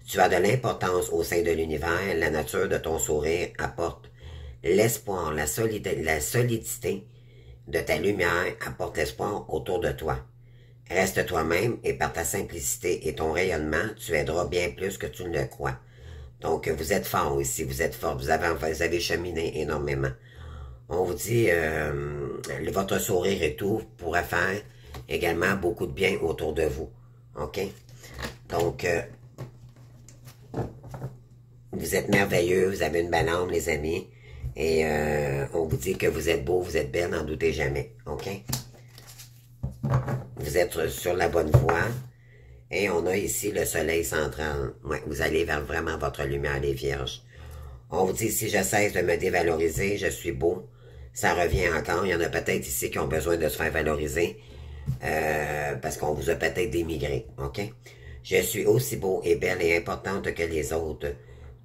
Tu as de l'importance au sein de l'univers, la nature de ton sourire apporte l'espoir, la solidité de ta lumière apporte l'espoir autour de toi. Reste toi-même et par ta simplicité et ton rayonnement, tu aideras bien plus que tu ne le crois. Donc, vous êtes fort ici, vous êtes fort, vous avez cheminé énormément. On vous dit, votre sourire et tout pourra faire également beaucoup de bien autour de vous. OK? Donc, vous êtes merveilleux, vous avez une belle âme, les amis. Et on vous dit que vous êtes beau, vous êtes belle, n'en doutez jamais. OK? Vous êtes sur la bonne voie. Et on a ici le soleil central. Ouais, vous allez vers vraiment votre lumière, les vierges. On vous dit, si je cesse de me dévaloriser, je suis beau. Ça revient encore. Il y en a peut-être ici qui ont besoin de se faire valoriser. Parce qu'on vous a peut-être démigré. OK? Je suis aussi beau et belle et importante que les autres.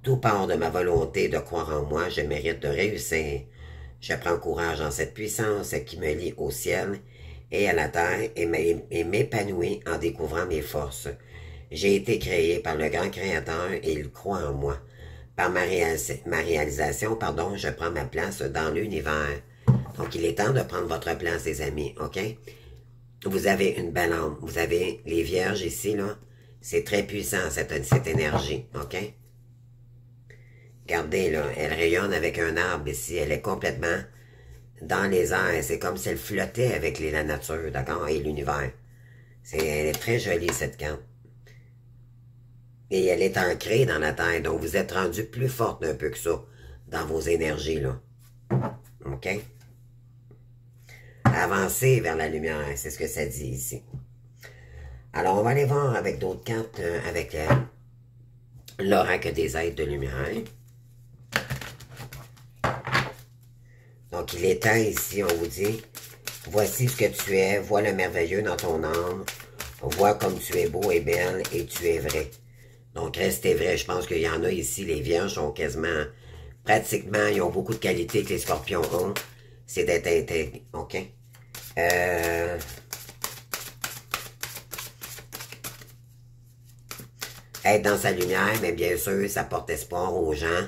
Tout part de ma volonté de croire en moi. Je mérite de réussir. Je prends courage en cette puissance qui me lie au ciel et à la terre et m'épanouis en découvrant mes forces. J'ai été créé par le grand créateur et il croit en moi. Par ma réalisation, je prends ma place dans l'univers. Donc, il est temps de prendre votre place, les amis, OK? Vous avez une belle âme. Vous avez les vierges ici, là. C'est très puissant, cette énergie, OK? Regardez, là, elle rayonne avec un arbre ici. Elle est complètement dans les airs. C'est comme si elle flottait avec la nature, d'accord? Et l'univers. Elle est très jolie, cette carte. Et elle est ancrée dans la terre. Donc, vous êtes rendu plus forte un peu que ça dans vos énergies, là. OK? avancer vers la lumière, c'est ce que ça dit ici. Alors, on va aller voir avec d'autres cartes, avec l'oracle des êtres de lumière. Donc, il est temps ici, on vous dit, voici ce que tu es, vois le merveilleux dans ton âme, vois comme tu es beau et belle et tu es vrai. Donc, restez vrai. Je pense qu'il y en a ici, les vierges sont quasiment, pratiquement, ils ont beaucoup de qualités que les scorpions ont. C'est d'être intègre, ok? Être dans sa lumière, mais bien sûr, ça porte espoir aux gens.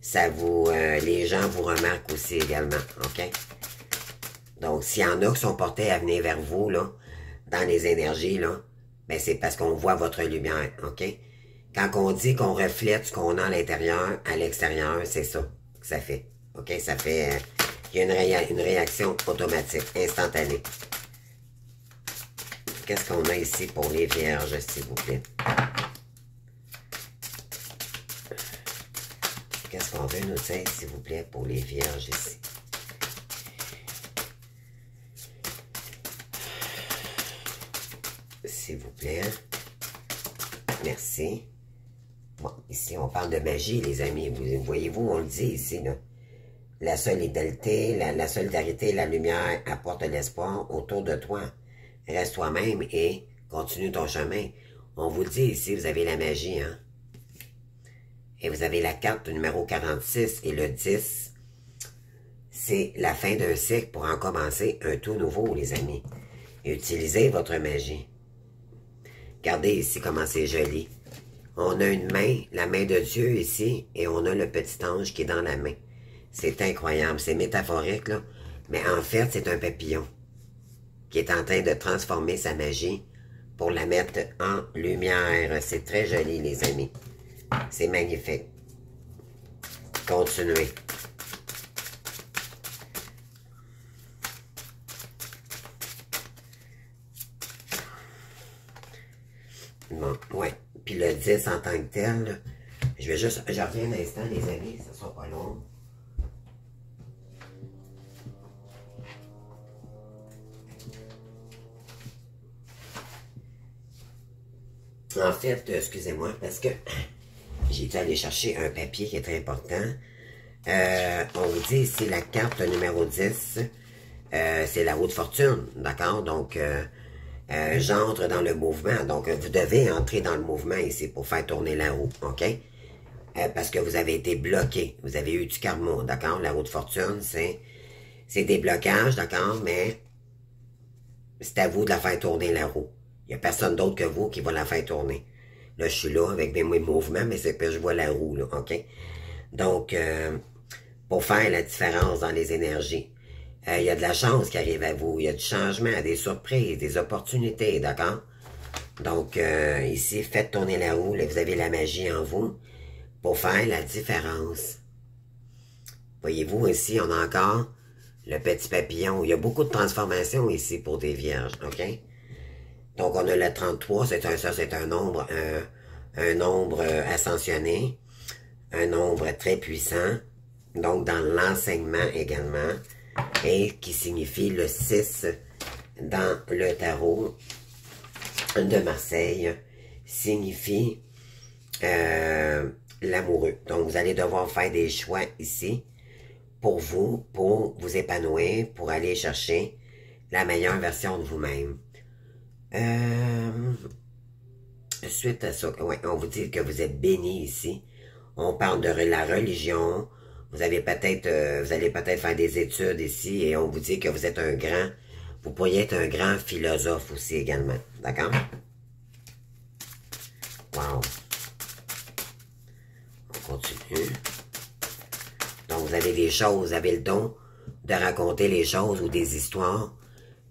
Ça vous, les gens vous remarquent aussi également, ok? Donc, s'il y en a qui sont portés à venir vers vous, là, dans les énergies, là, ben c'est parce qu'on voit votre lumière, ok? Quand on dit qu'on reflète ce qu'on a à l'intérieur, à l'extérieur, c'est ça que ça fait, ok? Ça fait, il y a une réaction automatique, instantanée. Qu'est-ce qu'on a ici pour les vierges, s'il vous plaît? Qu'est-ce qu'on veut nous dire, s'il vous plaît, pour les vierges ici? S'il vous plaît. Merci. Bon, ici, on parle de magie, les amis. Voyez-vous, on le dit ici, là. La solidarité, la solidarité, la lumière apporte l'espoir autour de toi. Reste toi-même et continue ton chemin. On vous le dit ici, vous avez la magie, hein? Et vous avez la carte numéro 46 et le 10. C'est la fin d'un cycle pour en commencer un tout nouveau, les amis. Et utilisez votre magie. Regardez ici comment c'est joli. On a une main, la main de Dieu ici, et on a le petit ange qui est dans la main. C'est incroyable, c'est métaphorique, là. Mais en fait, c'est un papillon qui est en train de transformer sa magie pour la mettre en lumière. C'est très joli, les amis. C'est magnifique. Continuez. Bon, ouais. Puis le 10 en tant que tel, là, je reviens un instant, les amis, ça sera pas long. En fait, excusez-moi, parce que j'ai dû aller chercher un papier qui est très important. On vous dit ici la carte numéro 10, c'est la roue de fortune, d'accord? Donc, j'entre dans le mouvement. Donc, vous devez entrer dans le mouvement ici pour faire tourner la roue, ok? Parce que vous avez été bloqué. Vous avez eu du karma, d'accord? La roue de fortune, c'est des blocages, d'accord? Mais c'est à vous de la faire tourner la roue. Il n'y a personne d'autre que vous qui va la faire tourner. Là, je suis là avec mes mouvements, mais c'est que je vois la roue, là, ok? Donc, pour faire la différence dans les énergies, il y a de la chance qui arrive à vous, il y a du changement, des surprises, des opportunités, d'accord? Donc, ici, faites tourner la roue, là, vous avez la magie en vous pour faire la différence. Voyez-vous, ici, on a encore le petit papillon. Il y a beaucoup de transformations ici pour des vierges, ok? Donc, on a le 33, ça c'est un nombre, un nombre ascensionné, un nombre très puissant, donc dans l'enseignement également, et qui signifie le 6 dans le tarot de Marseille, signifie l'amoureux. Donc, vous allez devoir faire des choix ici pour vous épanouir, pour aller chercher la meilleure version de vous-même. Suite à ça, ouais, on vous dit que vous êtes béni ici. On parle de la religion. Vous allez peut-être faire des études ici et on vous dit que vous êtes vous pourriez être un grand philosophe aussi également. D'accord? Wow. On continue. Donc, vous avez des choses, vous avez le don de raconter les choses ou des histoires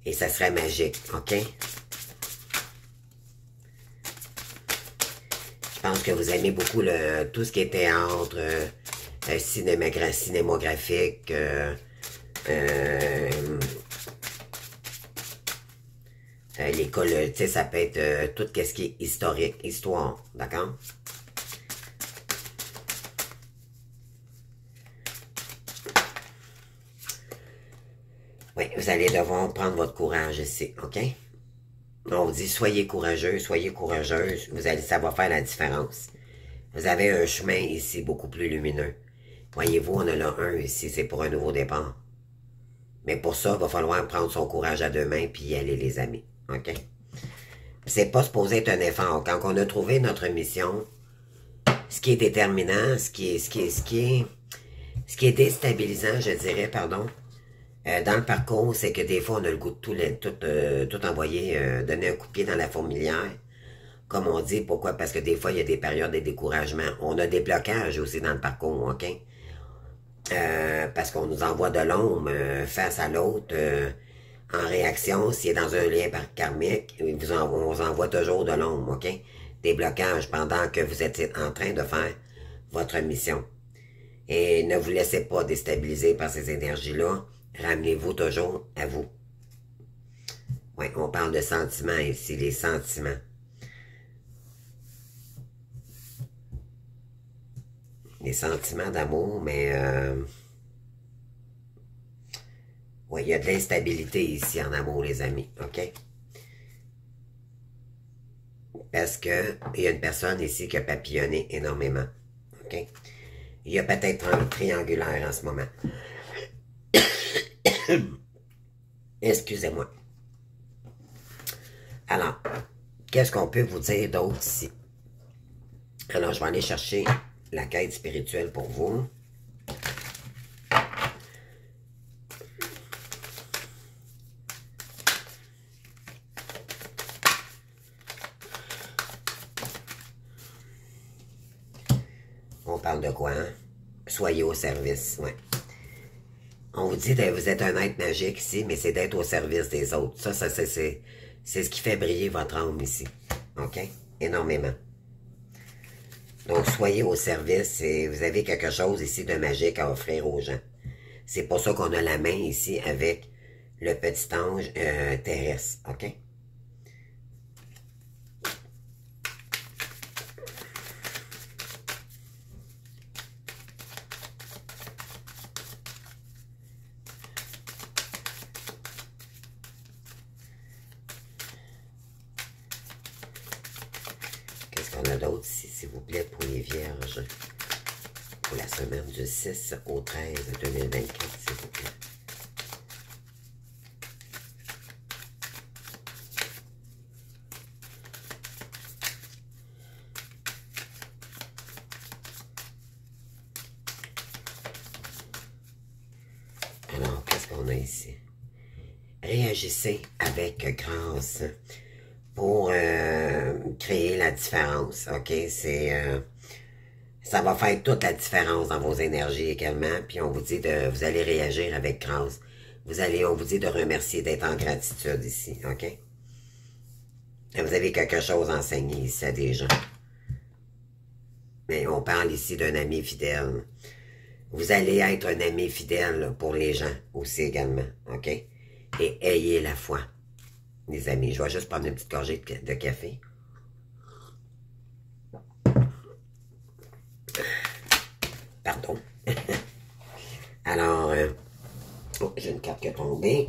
et ça serait magique, ok? Je pense que vous aimez beaucoup tout ce qui est théâtre, cinémographique, l'école, tu sais, ça peut être tout ce qui est historique, histoire, d'accord? Oui, vous allez devoir prendre votre courage ici, OK? On vous dit, soyez courageux, soyez courageuse, ça va faire la différence. Vous avez un chemin ici beaucoup plus lumineux. Voyez-vous, on en a un ici, c'est pour un nouveau départ. Mais pour ça, il va falloir prendre son courage à deux mains puis y aller, les amis. OK? C'est pas supposé être un effort. Quand on a trouvé notre mission, ce qui est déterminant, ce qui est déstabilisant, je dirais, pardon, dans le parcours, c'est que des fois, on a le goût de tout envoyer, donner un coup de pied dans la fourmilière. Comme on dit, pourquoi? Parce que des fois, il y a des périodes de découragement. On a des blocages aussi dans le parcours, OK? Parce qu'on nous envoie de l'ombre face à l'autre en réaction, s'il est dans un lien karmique, on vous envoie toujours de l'ombre, OK? Des blocages pendant que vous êtes en train de faire votre mission. Et ne vous laissez pas déstabiliser par ces énergies-là. Ramenez-vous toujours à vous. Oui, on parle de sentiments ici, les sentiments. Les sentiments d'amour, mais oui, il y a de l'instabilité ici en amour, les amis, OK? Parce que il y a une personne ici qui a papillonné énormément, OK? Il y a peut-être un triangulaire en ce moment. Excusez-moi. Alors, qu'est-ce qu'on peut vous dire d'autre ici? Alors, je vais aller chercher la quête spirituelle pour vous. On parle de quoi, hein? Soyez au service, ouais. On vous dit que vous êtes un être magique ici, mais c'est d'être au service des autres. Ça c'est ce qui fait briller votre âme ici. OK? Énormément. Donc, soyez au service et vous avez quelque chose ici de magique à offrir aux gens. C'est pour ça qu'on a la main ici avec le petit ange terrestre. OK? Qu'est-ce qu'on a d'autre ici, s'il vous plaît, pour les vierges? Pour la semaine du 6 au 13 2024, s'il vous plaît. Alors, qu'est-ce qu'on a ici? Réagissez avec grâce pour créer la différence, OK? Ça va faire toute la différence dans vos énergies également, puis on vous dit vous allez réagir avec grâce. On vous dit de remercier, d'être en gratitude ici, OK? Et vous avez quelque chose à enseigner ici à des gens. Mais on parle ici d'un ami fidèle. Vous allez être un ami fidèle pour les gens aussi également, OK? Et ayez la foi, les amis. Je vais juste prendre une petite gorgée de café. Pardon. Alors, oh, j'ai une carte qui est tombée.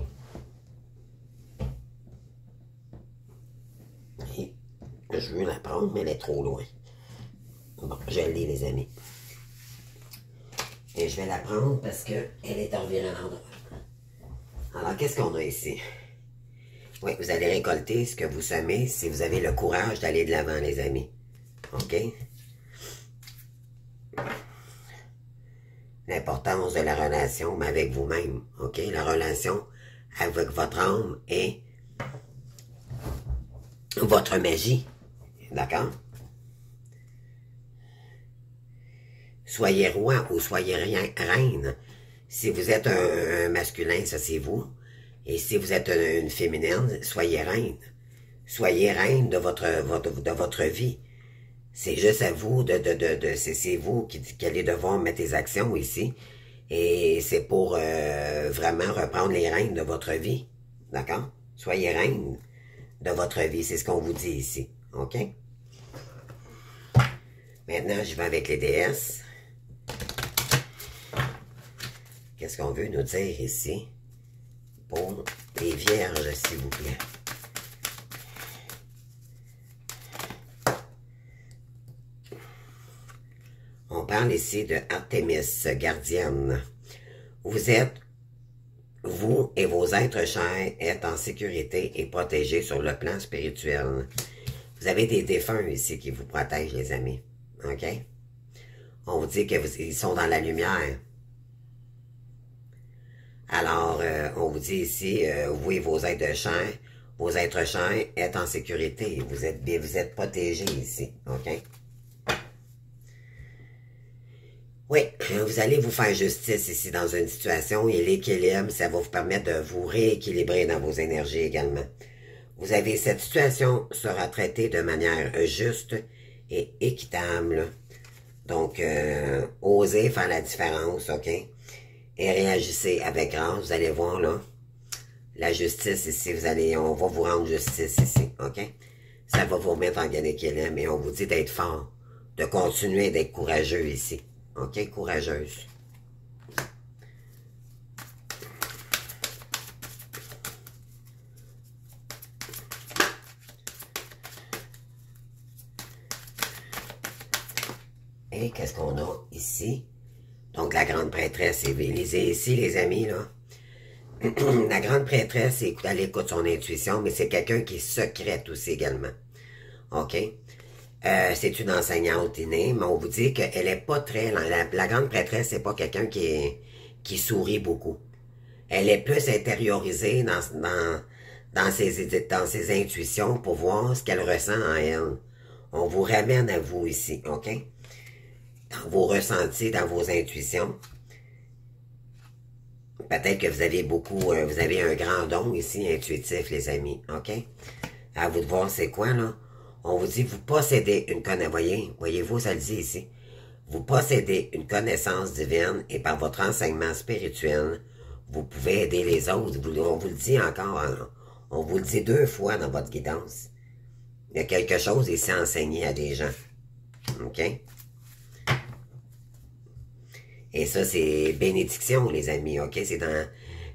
Et je veux la prendre, mais elle est trop loin. Bon, je l'ai, les amis. Et je vais la prendre parce qu'elle est environ à l'endroit. Alors, qu'est-ce qu'on a ici? Oui, vous allez récolter ce que vous semez si vous avez le courage d'aller de l'avant, les amis. OK? L'importance de la relation, mais avec vous-même. OK? La relation avec votre âme et votre magie. D'accord? Soyez roi ou soyez reine. Si vous êtes un masculin, ça c'est vous. Et si vous êtes une féminine, soyez reine. Soyez reine de votre vie. C'est juste à vous c'est vous qui allez devoir mettre les actions ici. Et c'est pour vraiment reprendre les rênes de votre vie. D'accord? Soyez reine de votre vie. C'est ce qu'on vous dit ici. OK? Maintenant, je vais avec les déesses. Qu'est-ce qu'on veut nous dire ici? pour les vierges, s'il vous plaît. On parle ici de Artémis, gardienne. Vous et vos êtres chers êtes en sécurité et protégés sur le plan spirituel. Vous avez des défunts ici qui vous protègent, les amis. OK? On vous dit qu'ils sont dans la lumière. Alors, on vous dit ici, vous et vos êtres chers êtes en sécurité. Vous êtes protégés ici. OK? Oui, vous allez vous faire justice ici dans une situation et l'équilibre, ça va vous permettre de vous rééquilibrer dans vos énergies également. Vous avez cette situation sera traitée de manière juste et équitable. Donc, osez faire la différence, OK? Et réagissez avec grâce, vous allez voir là, la justice ici, on va vous rendre justice ici, OK? Ça va vous remettre en équilibre et on vous dit d'être fort, de continuer d'être courageux ici. OK, courageuse. Et qu'est-ce qu'on a ici? Donc, la grande prêtresse, lisez ici, les amis, là. La grande prêtresse, elle écoute son intuition, mais c'est quelqu'un qui est secrète aussi également. OK? C'est une enseignante innée, mais on vous dit qu'elle est pas très... La grande prêtresse, c'est pas quelqu'un qui sourit beaucoup. Elle est plus intériorisée dans ses intuitions pour voir ce qu'elle ressent en elle. On vous ramène à vous ici, OK? Dans vos ressentis, dans vos intuitions. Peut-être que vous avez un grand don ici, intuitif, les amis, OK? À vous de voir c'est quoi, là? On vous dit, vous possédez une connaissance, voyez-vous, ça le dit ici. Vous possédez une connaissance divine et par votre enseignement spirituel, vous pouvez aider les autres. On vous le dit encore, hein? On vous le dit 2 fois dans votre guidance. Il y a quelque chose ici à enseigner à des gens. OK? Et ça, c'est bénédiction, les amis, OK? C'est dans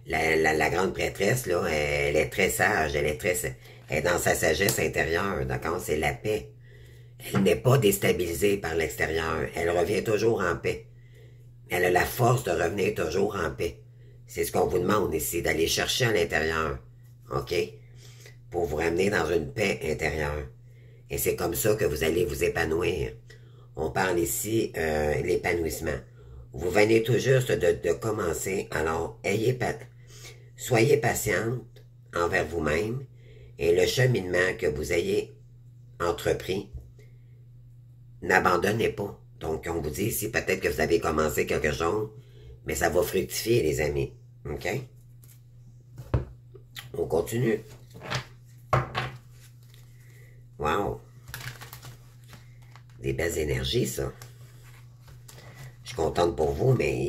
la grande prêtresse, là, elle est très sage, elle est dans sa sagesse intérieure, d'accord? C'est la paix. Elle n'est pas déstabilisée par l'extérieur. Elle revient toujours en paix. Elle a la force de revenir toujours en paix. C'est ce qu'on vous demande ici, d'aller chercher à l'intérieur, OK? Pour vous ramener dans une paix intérieure. Et c'est comme ça que vous allez vous épanouir. On parle ici l'épanouissement. Vous venez tout juste de commencer, alors soyez patiente envers vous-même et le cheminement que vous ayez entrepris, n'abandonnez pas. Donc, on vous dit ici, peut-être que vous avez commencé quelque chose, mais ça va fructifier, les amis. OK? On continue. Wow! Des belles énergies, ça. Je suis contente pour vous, mais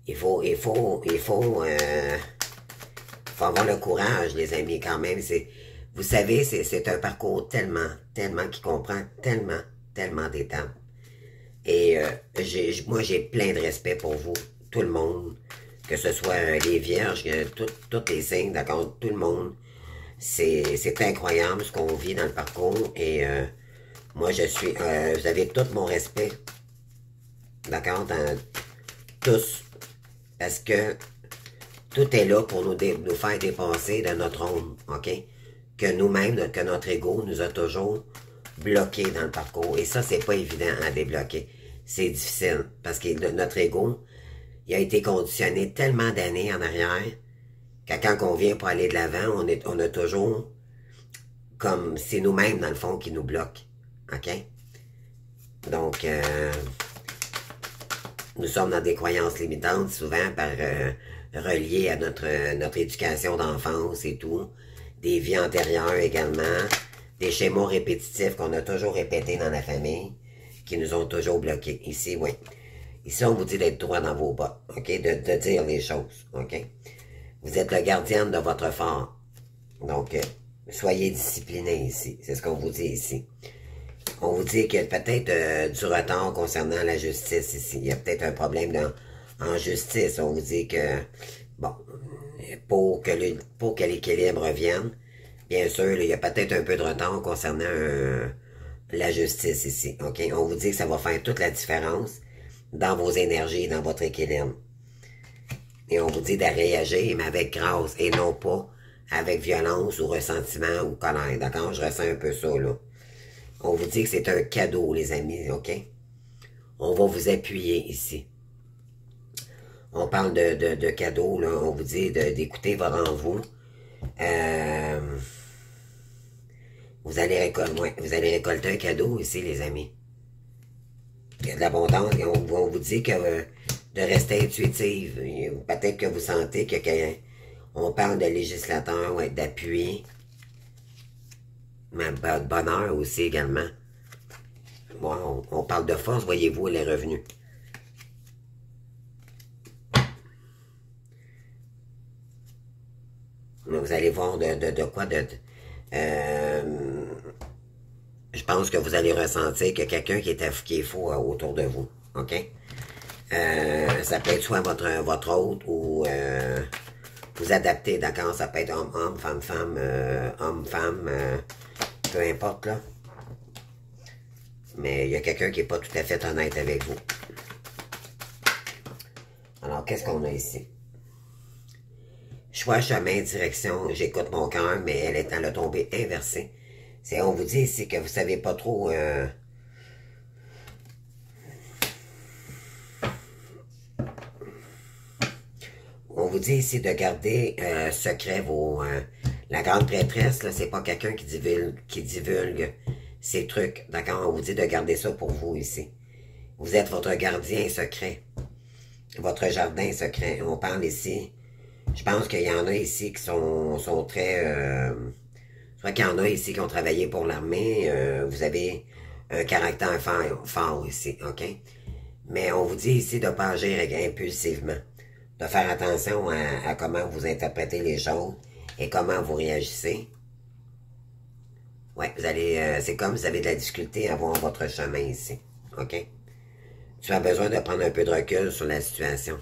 il faut avoir le courage, les amis, quand même. Vous savez, c'est un parcours tellement qui comprend tellement d'étapes. Et moi, j'ai plein de respect pour vous, tout le monde, que ce soit les vierges, tous les signes, d'accord, tout le monde. C'est incroyable ce qu'on vit dans le parcours et moi, vous avez tout mon respect, d'accord, tous, parce que tout est là pour nous faire dépasser de notre ombre, OK? Que nous-mêmes, que notre ego nous a toujours bloqués dans le parcours. Et ça, c'est pas évident à débloquer. C'est difficile, parce que notre ego, il a été conditionné tellement d'années en arrière, que quand on vient pour aller de l'avant, on a toujours, comme, c'est nous-mêmes, dans le fond, qui nous bloquent, OK? Donc, nous sommes dans des croyances limitantes, souvent reliées à notre éducation d'enfance et tout, des vies antérieures également, des schémas répétitifs qu'on a toujours répétés dans la famille, qui nous ont toujours bloqués. Ici, oui. Ici, on vous dit d'être droit dans vos bottes, OK? De dire les choses, OK? Vous êtes le gardien de votre fort. Donc, soyez discipliné ici. C'est ce qu'on vous dit ici. On vous dit qu'il y a peut-être du retard concernant la justice ici. Il y a peut-être un problème en justice. On vous dit que, bon, pour que l'équilibre revienne. Bien sûr, là, il y a peut-être un peu de retard concernant la justice ici. OK? On vous dit que ça va faire toute la différence dans vos énergies, dans votre équilibre. Et on vous dit de réagir, mais avec grâce, et non pas avec violence ou ressentiment ou colère. D'accord? Je ressens un peu ça, là. On vous dit que c'est un cadeau, les amis, OK? On va vous appuyer ici. On parle de cadeaux, là. On vous dit d'écouter votre en vous. Vous allez récolter un cadeau ici, les amis. Il y a de l'abondance. On vous dit que de rester intuitive. Peut-être que vous sentez que on parle de législateur, ouais, d'appui. Mais de bonheur aussi également. Bon, on parle de force, voyez-vous, elle est revenue. Vous allez voir de quoi je pense que vous allez ressentir que quelqu'un qui est faux autour de vous. OK? Ça peut être soit votre hôte ou vous adapter, d'accord? Ça peut être homme, femme, homme, peu importe, là. Mais il y a quelqu'un qui n'est pas tout à fait honnête avec vous. Alors, qu'est-ce qu'on a ici? Choix, chemin, direction, j'écoute mon cœur, mais elle est en le tombé inversé. On vous dit ici que vous savez pas trop... On vous dit ici de garder secret vos... la grande prêtresse, là, c'est pas quelqu'un qui divulgue ces trucs. D'accord? On vous dit de garder ça pour vous ici. Vous êtes votre gardien secret. Votre jardin secret. On parle ici... Je pense qu'il y en a ici qui sont très... je crois qu'il y en a ici qui ont travaillé pour l'armée. Vous avez un caractère fort ici, OK? Mais on vous dit ici de ne pas agir impulsivement. De faire attention à comment vous interprétez les choses et comment vous réagissez. Ouais, vous allez... c'est comme vous avez de la difficulté à voir votre chemin ici, OK? Tu as besoin de prendre un peu de recul sur la situation.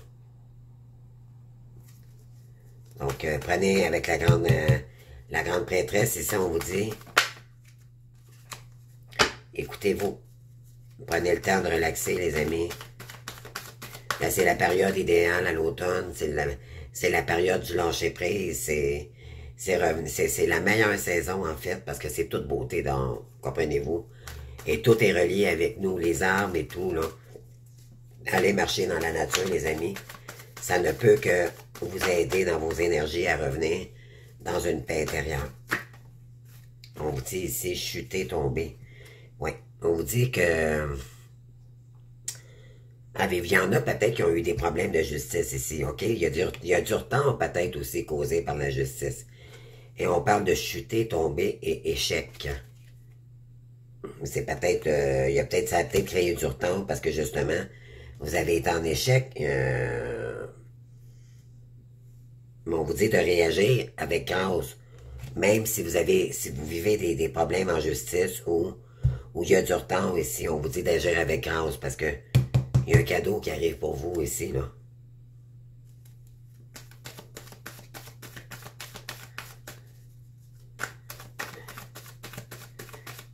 Donc, prenez avec la grande prêtresse, ici on vous dit, écoutez-vous, prenez le temps de relaxer les amis. Là, c'est la période idéale à l'automne, c'est la période du lâcher-prise, c'est la meilleure saison en fait, parce que c'est toute beauté dehors, comprenez-vous. Et tout est relié avec nous, les arbres et tout, là. Allez marcher dans la nature, les amis. Ça ne peut que vous aider dans vos énergies à revenir dans une paix intérieure. On vous dit ici, chuter, tomber. Oui, on vous dit que... il y en a peut-être qui ont eu des problèmes de justice ici, OK? Il y a du retard peut-être aussi causé par la justice. Et on parle de chuter, tomber et échec. C'est peut-être... ça a peut-être créé du retard parce que justement, vous avez été en échec... Mais on vous dit de réagir avec grâce. Même si vous vivez des problèmes en justice ou il y a du retard ici, on vous dit d'agir avec grâce parce que il y a un cadeau qui arrive pour vous ici, là.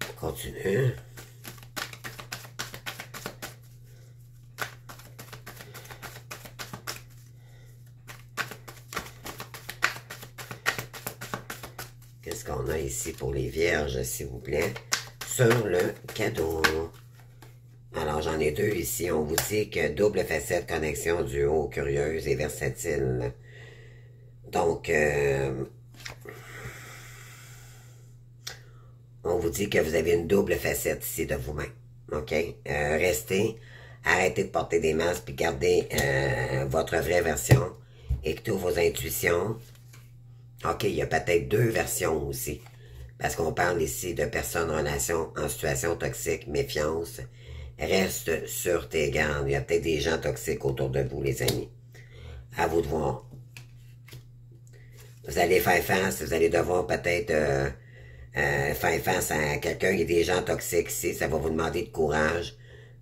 On continue. Qu'est-ce qu'on a ici pour les vierges, s'il vous plaît? Sur le cadeau. Alors, j'en ai deux ici. On vous dit que double facette, connexion, duo, curieuse et versatile. Donc, on vous dit que vous avez une double facette ici de vous-même. OK? Restez, arrêtez de porter des masques, puis gardez votre vraie version. Écoutez vos intuitions. OK, il y a peut-être deux versions aussi. Parce qu'on parle ici de personnes, relations en situation toxique, méfiance. Reste sur tes gardes. Il y a peut-être des gens toxiques autour de vous, les amis. À vous de voir. Vous allez faire face, vous allez devoir peut-être faire face à quelqu'un qui est des gens toxiques ici. Ça va vous demander de courage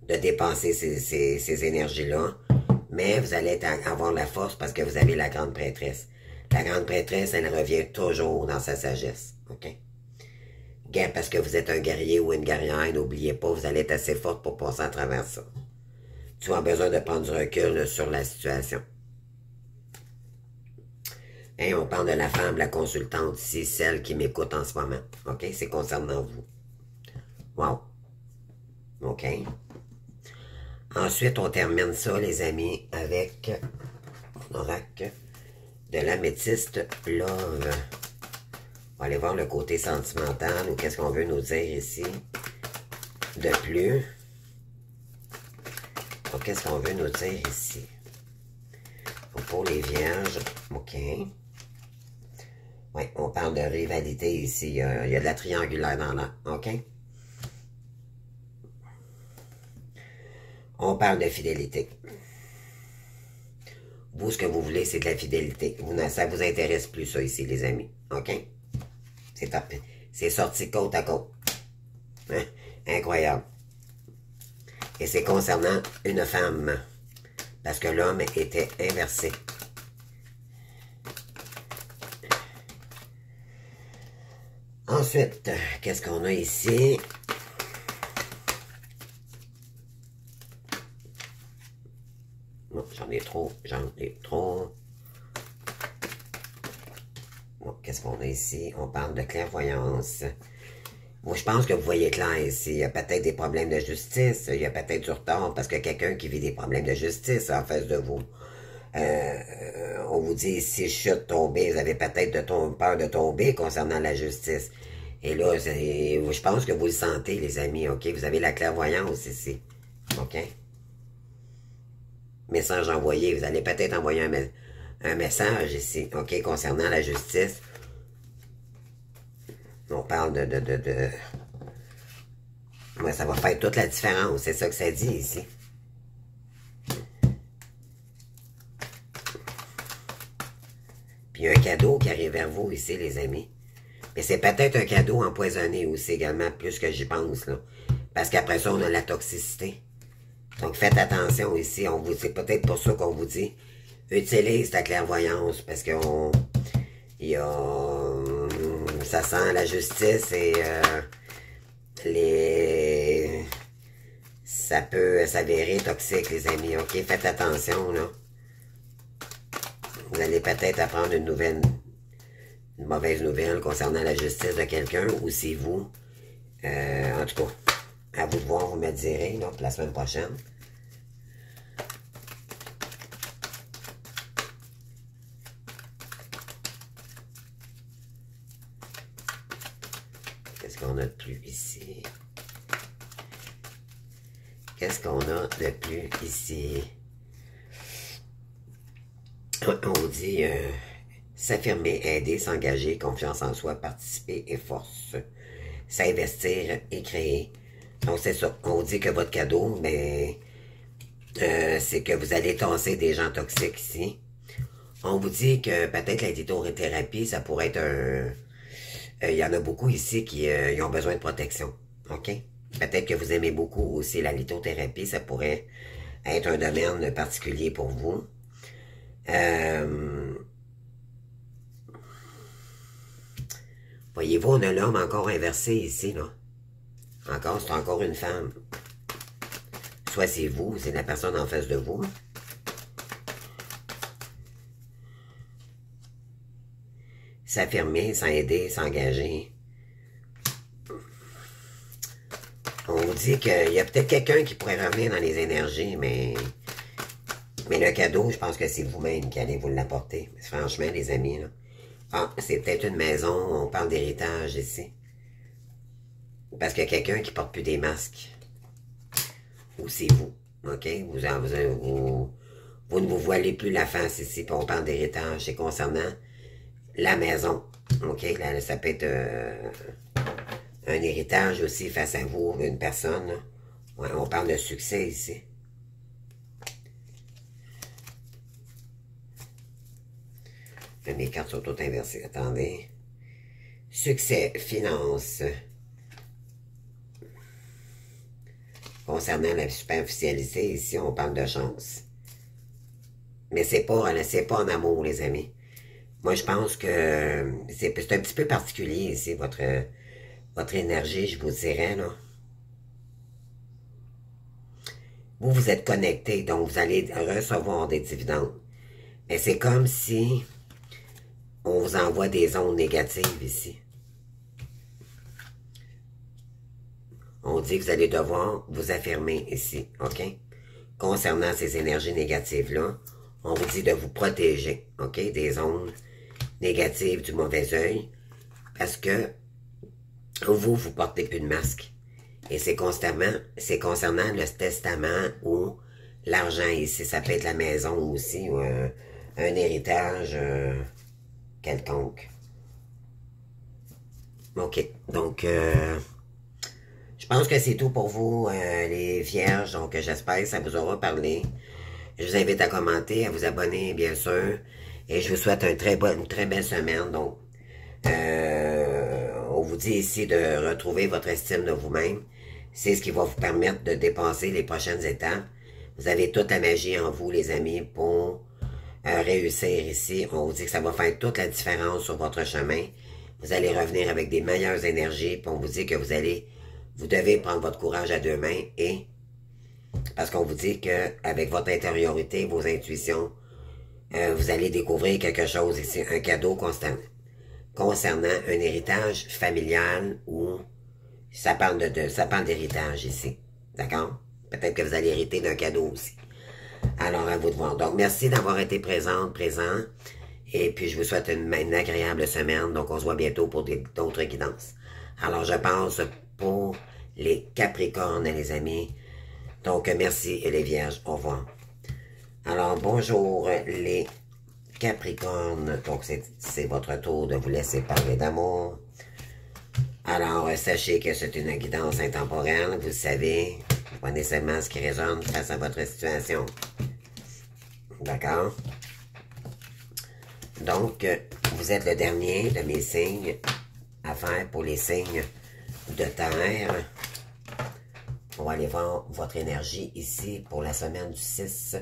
de dépenser ces énergies-là. Mais vous allez avoir la force parce que vous avez la grande prêtresse. La grande prêtresse, elle revient toujours dans sa sagesse. OK? Parce que vous êtes un guerrier ou une guerrière, n'oubliez pas, vous allez être assez forte pour passer à travers ça. Tu as besoin de prendre du recul sur la situation. Et on parle de la femme, la consultante ici, celle qui m'écoute en ce moment. OK? C'est concernant vous. Wow. OK? Ensuite, on termine ça, les amis, avec l'oracle de l'améthyste Love. On va aller voir le côté sentimental ou qu'est-ce qu'on veut nous dire ici. De plus. Qu'est-ce qu'on veut nous dire ici? Pour les vierges. OK. Oui, on parle de rivalité ici. Il y a de la triangulaire dans là. OK? On parle de fidélité. Vous, ce que vous voulez, c'est de la fidélité. Ça vous intéresse plus, ça, ici, les amis. OK? C'est top. C'est sorti côte à côte. Hein? Incroyable. Et c'est concernant une femme. Parce que l'homme était inversé. Ensuite, qu'est-ce qu'on a ici? Non, j'en ai trop. Bon, qu'est-ce qu'on a ici? On parle de clairvoyance. Moi, je pense que vous voyez clair ici. Il y a peut-être des problèmes de justice. Il y a peut-être du retard parce que quelqu'un qui vit des problèmes de justice en face de vous. On vous dit, si chute, tomber, vous avez peut-être peur de tomber concernant la justice. Et là, je pense que vous le sentez, les amis, OK? Vous avez la clairvoyance ici. OK? Message envoyé. Vous allez peut-être envoyer un message ici, OK? Concernant la justice. On parle ouais, ça va faire toute la différence. C'est ça que ça dit ici. Puis il y a un cadeau qui arrive vers vous ici, les amis. Mais c'est peut-être un cadeau empoisonné aussi également, plus que j'y pense, là. Parce qu'après ça, on a la toxicité. Donc faites attention ici. C'est peut-être pour ça qu'on vous dit, utilise ta clairvoyance, parce qu'on... ça sent la justice et ça peut s'avérer toxique, les amis. OK, faites attention, là. Vous allez peut-être apprendre une mauvaise nouvelle concernant la justice de quelqu'un, ou c'est vous. En tout cas, à vous de voir, vous me direz, là, pour la semaine prochaine. Qu'est-ce qu'on a de plus ici? Qu'est-ce qu'on a de plus ici? On dit s'affirmer, aider, s'engager, confiance en soi, participer et force. S'investir et créer. Donc c'est ça. On dit que votre cadeau, ben, c'est que vous allez tasser des gens toxiques ici. On vous dit que peut-être la lithothérapie, ça pourrait être un... Il y en a beaucoup ici qui ils ont besoin de protection. OK? Peut-être que vous aimez beaucoup aussi la lithothérapie. Ça pourrait être un domaine particulier pour vous. Voyez-vous, on a l'homme encore inversé ici, là. C'est encore une femme. Soit c'est vous, c'est la personne en face de vous. S'affirmer, s'aider, s'engager. On vous dit qu'il y a peut-être quelqu'un qui pourrait revenir dans les énergies, mais le cadeau, je pense que c'est vous-même qui allez vous l'apporter. Franchement, les amis, là. Ah, c'est peut-être une maison, on parle d'héritage ici. Parce qu'il y a quelqu'un qui porte plus des masques. Ou c'est vous, OK? Vous ne vous voilez plus la face ici, puis on parle d'héritage. C'est concernant la maison, OK? Là, ça peut être un héritage aussi face à vous, une personne. Ouais, on parle de succès ici. Mes cartes sont toutes inversées. Attendez. Succès, finance. Concernant la superficialité, ici, on parle de chance. Mais c'est pas en amour, les amis. Moi, je pense que c'est un petit peu particulier ici, votre énergie, je vous dirais, là. Vous, vous êtes connecté, donc vous allez recevoir des dividendes. Mais c'est comme si on vous envoie des ondes négatives ici. On dit que vous allez devoir vous affirmer ici, OK? Concernant ces énergies négatives-là, on vous dit de vous protéger, OK? Des ondes négatives du mauvais œil, parce que vous portez plus de masque. Et c'est concernant le testament ou l'argent ici. Ça peut être la maison aussi, ou un héritage quelconque. OK. Donc, je pense que c'est tout pour vous, les vierges. Donc, j'espère que ça vous aura parlé. Je vous invite à commenter, à vous abonner, bien sûr. Et je vous souhaite une très belle semaine. Donc, on vous dit ici de retrouver votre estime de vous-même. C'est ce qui va vous permettre de dépasser les prochaines étapes. Vous avez toute la magie en vous, les amis, pour réussir ici. On vous dit que ça va faire toute la différence sur votre chemin. Vous allez revenir avec des meilleures énergies. Puis on vous dit que vous devez prendre votre courage à deux mains. Et parce qu'on vous dit que avec votre intériorité, vos intuitions, vous allez découvrir quelque chose ici, un cadeau concernant un héritage familial ou ça parle d'héritage ici. D'accord? Peut-être que vous allez hériter d'un cadeau aussi. Alors, à vous de voir. Donc, merci d'avoir été présent. Et puis, je vous souhaite une agréable semaine. Donc, on se voit bientôt pour d'autres guidances. Alors, je pense pour les Capricornes, les amis. Donc, merci et les Vierges. Au revoir. Alors, bonjour les Capricornes. Donc, c'est votre tour de vous laisser parler d'amour. Alors, sachez que c'est une guidance intemporelle, vous le savez. Prenez seulement ce qui résonne face à votre situation. D'accord? Donc, vous êtes le dernier de mes signes à faire pour les signes de terre. On va aller voir votre énergie ici pour la semaine du 6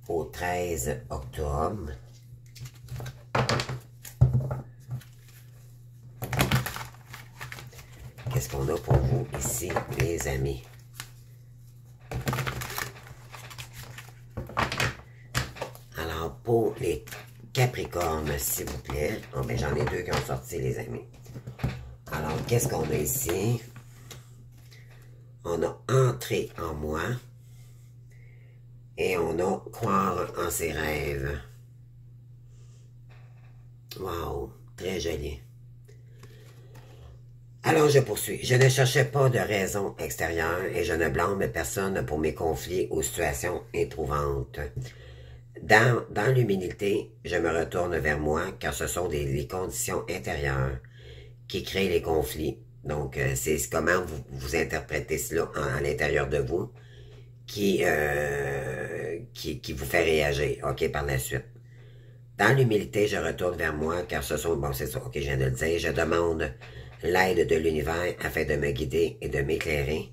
au 13 octobre. Qu'est-ce qu'on a pour vous ici, les amis? Alors, pour les Capricornes, s'il vous plaît. Oh, ben, j'en ai deux qui ont sorti, les amis. Alors, qu'est-ce qu'on a ici? On a entré en moi. Et on a croire en ses rêves. Wow, très joli. Alors, je poursuis. Je ne cherchais pas de raison extérieure et je ne blâme personne pour mes conflits ou situations éprouvantes. Dans l'humilité, je me retourne vers moi car ce sont les conditions intérieures qui créent les conflits. Donc, c'est comment vous interprétez cela à l'intérieur de vous qui vous fait réagir, OK, par la suite. Dans l'humilité, je retourne vers moi car ce sont, bon, c'est ça, OK, je viens de le dire, je demande l'aide de l'univers afin de me guider et de m'éclairer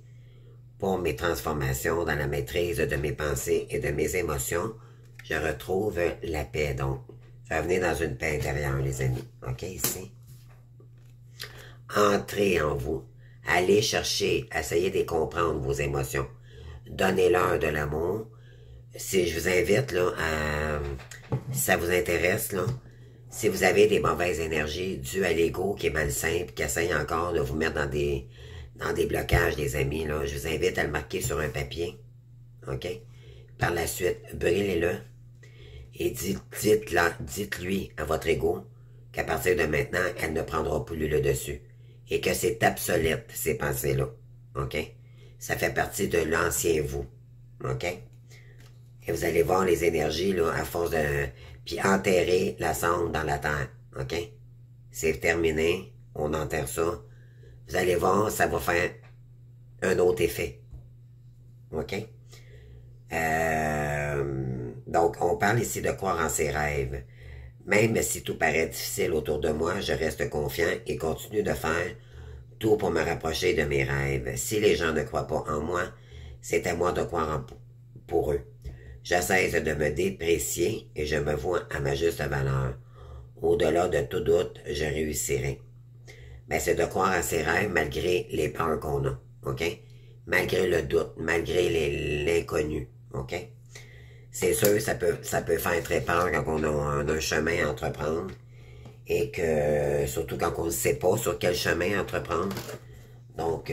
pour mes transformations dans la maîtrise de mes pensées et de mes émotions. Je retrouve la paix, donc. Revenez dans une paix intérieure, les amis. OK, ici. Entrez en vous. Allez chercher, essayez de comprendre vos émotions. Donnez-leur de l'amour. Si je vous invite, là, si ça vous intéresse, là, si vous avez des mauvaises énergies dues à l'ego qui est malsain, qui essaye encore de vous mettre dans des blocages, les amis, là, je vous invite à le marquer sur un papier. OK? Par la suite, brûlez-le et dites-lui à votre ego qu'à partir de maintenant, elle ne prendra plus le dessus et que c'est obsolète, ces pensées-là. OK? Ça fait partie de l'ancien vous. OK? Et vous allez voir les énergies, là, à force de... Puis enterrer la sonde dans la terre. OK? C'est terminé. On enterre ça. Vous allez voir, ça va faire un autre effet. OK? Donc, on parle ici de croire en ses rêves. Même si tout paraît difficile autour de moi, je reste confiant et continue de faire tout pour me rapprocher de mes rêves. Si les gens ne croient pas en moi, c'est à moi de croire pour eux. Je cesse de me déprécier et je me vois à ma juste valeur. Au-delà de tout doute, je réussirai. Ben, c'est de croire à ses rêves malgré les peurs qu'on a, OK? Malgré le doute, malgré l'inconnu, OK? C'est sûr, ça peut faire très peur quand on a un chemin à entreprendre et que, surtout quand on ne sait pas sur quel chemin entreprendre. Donc,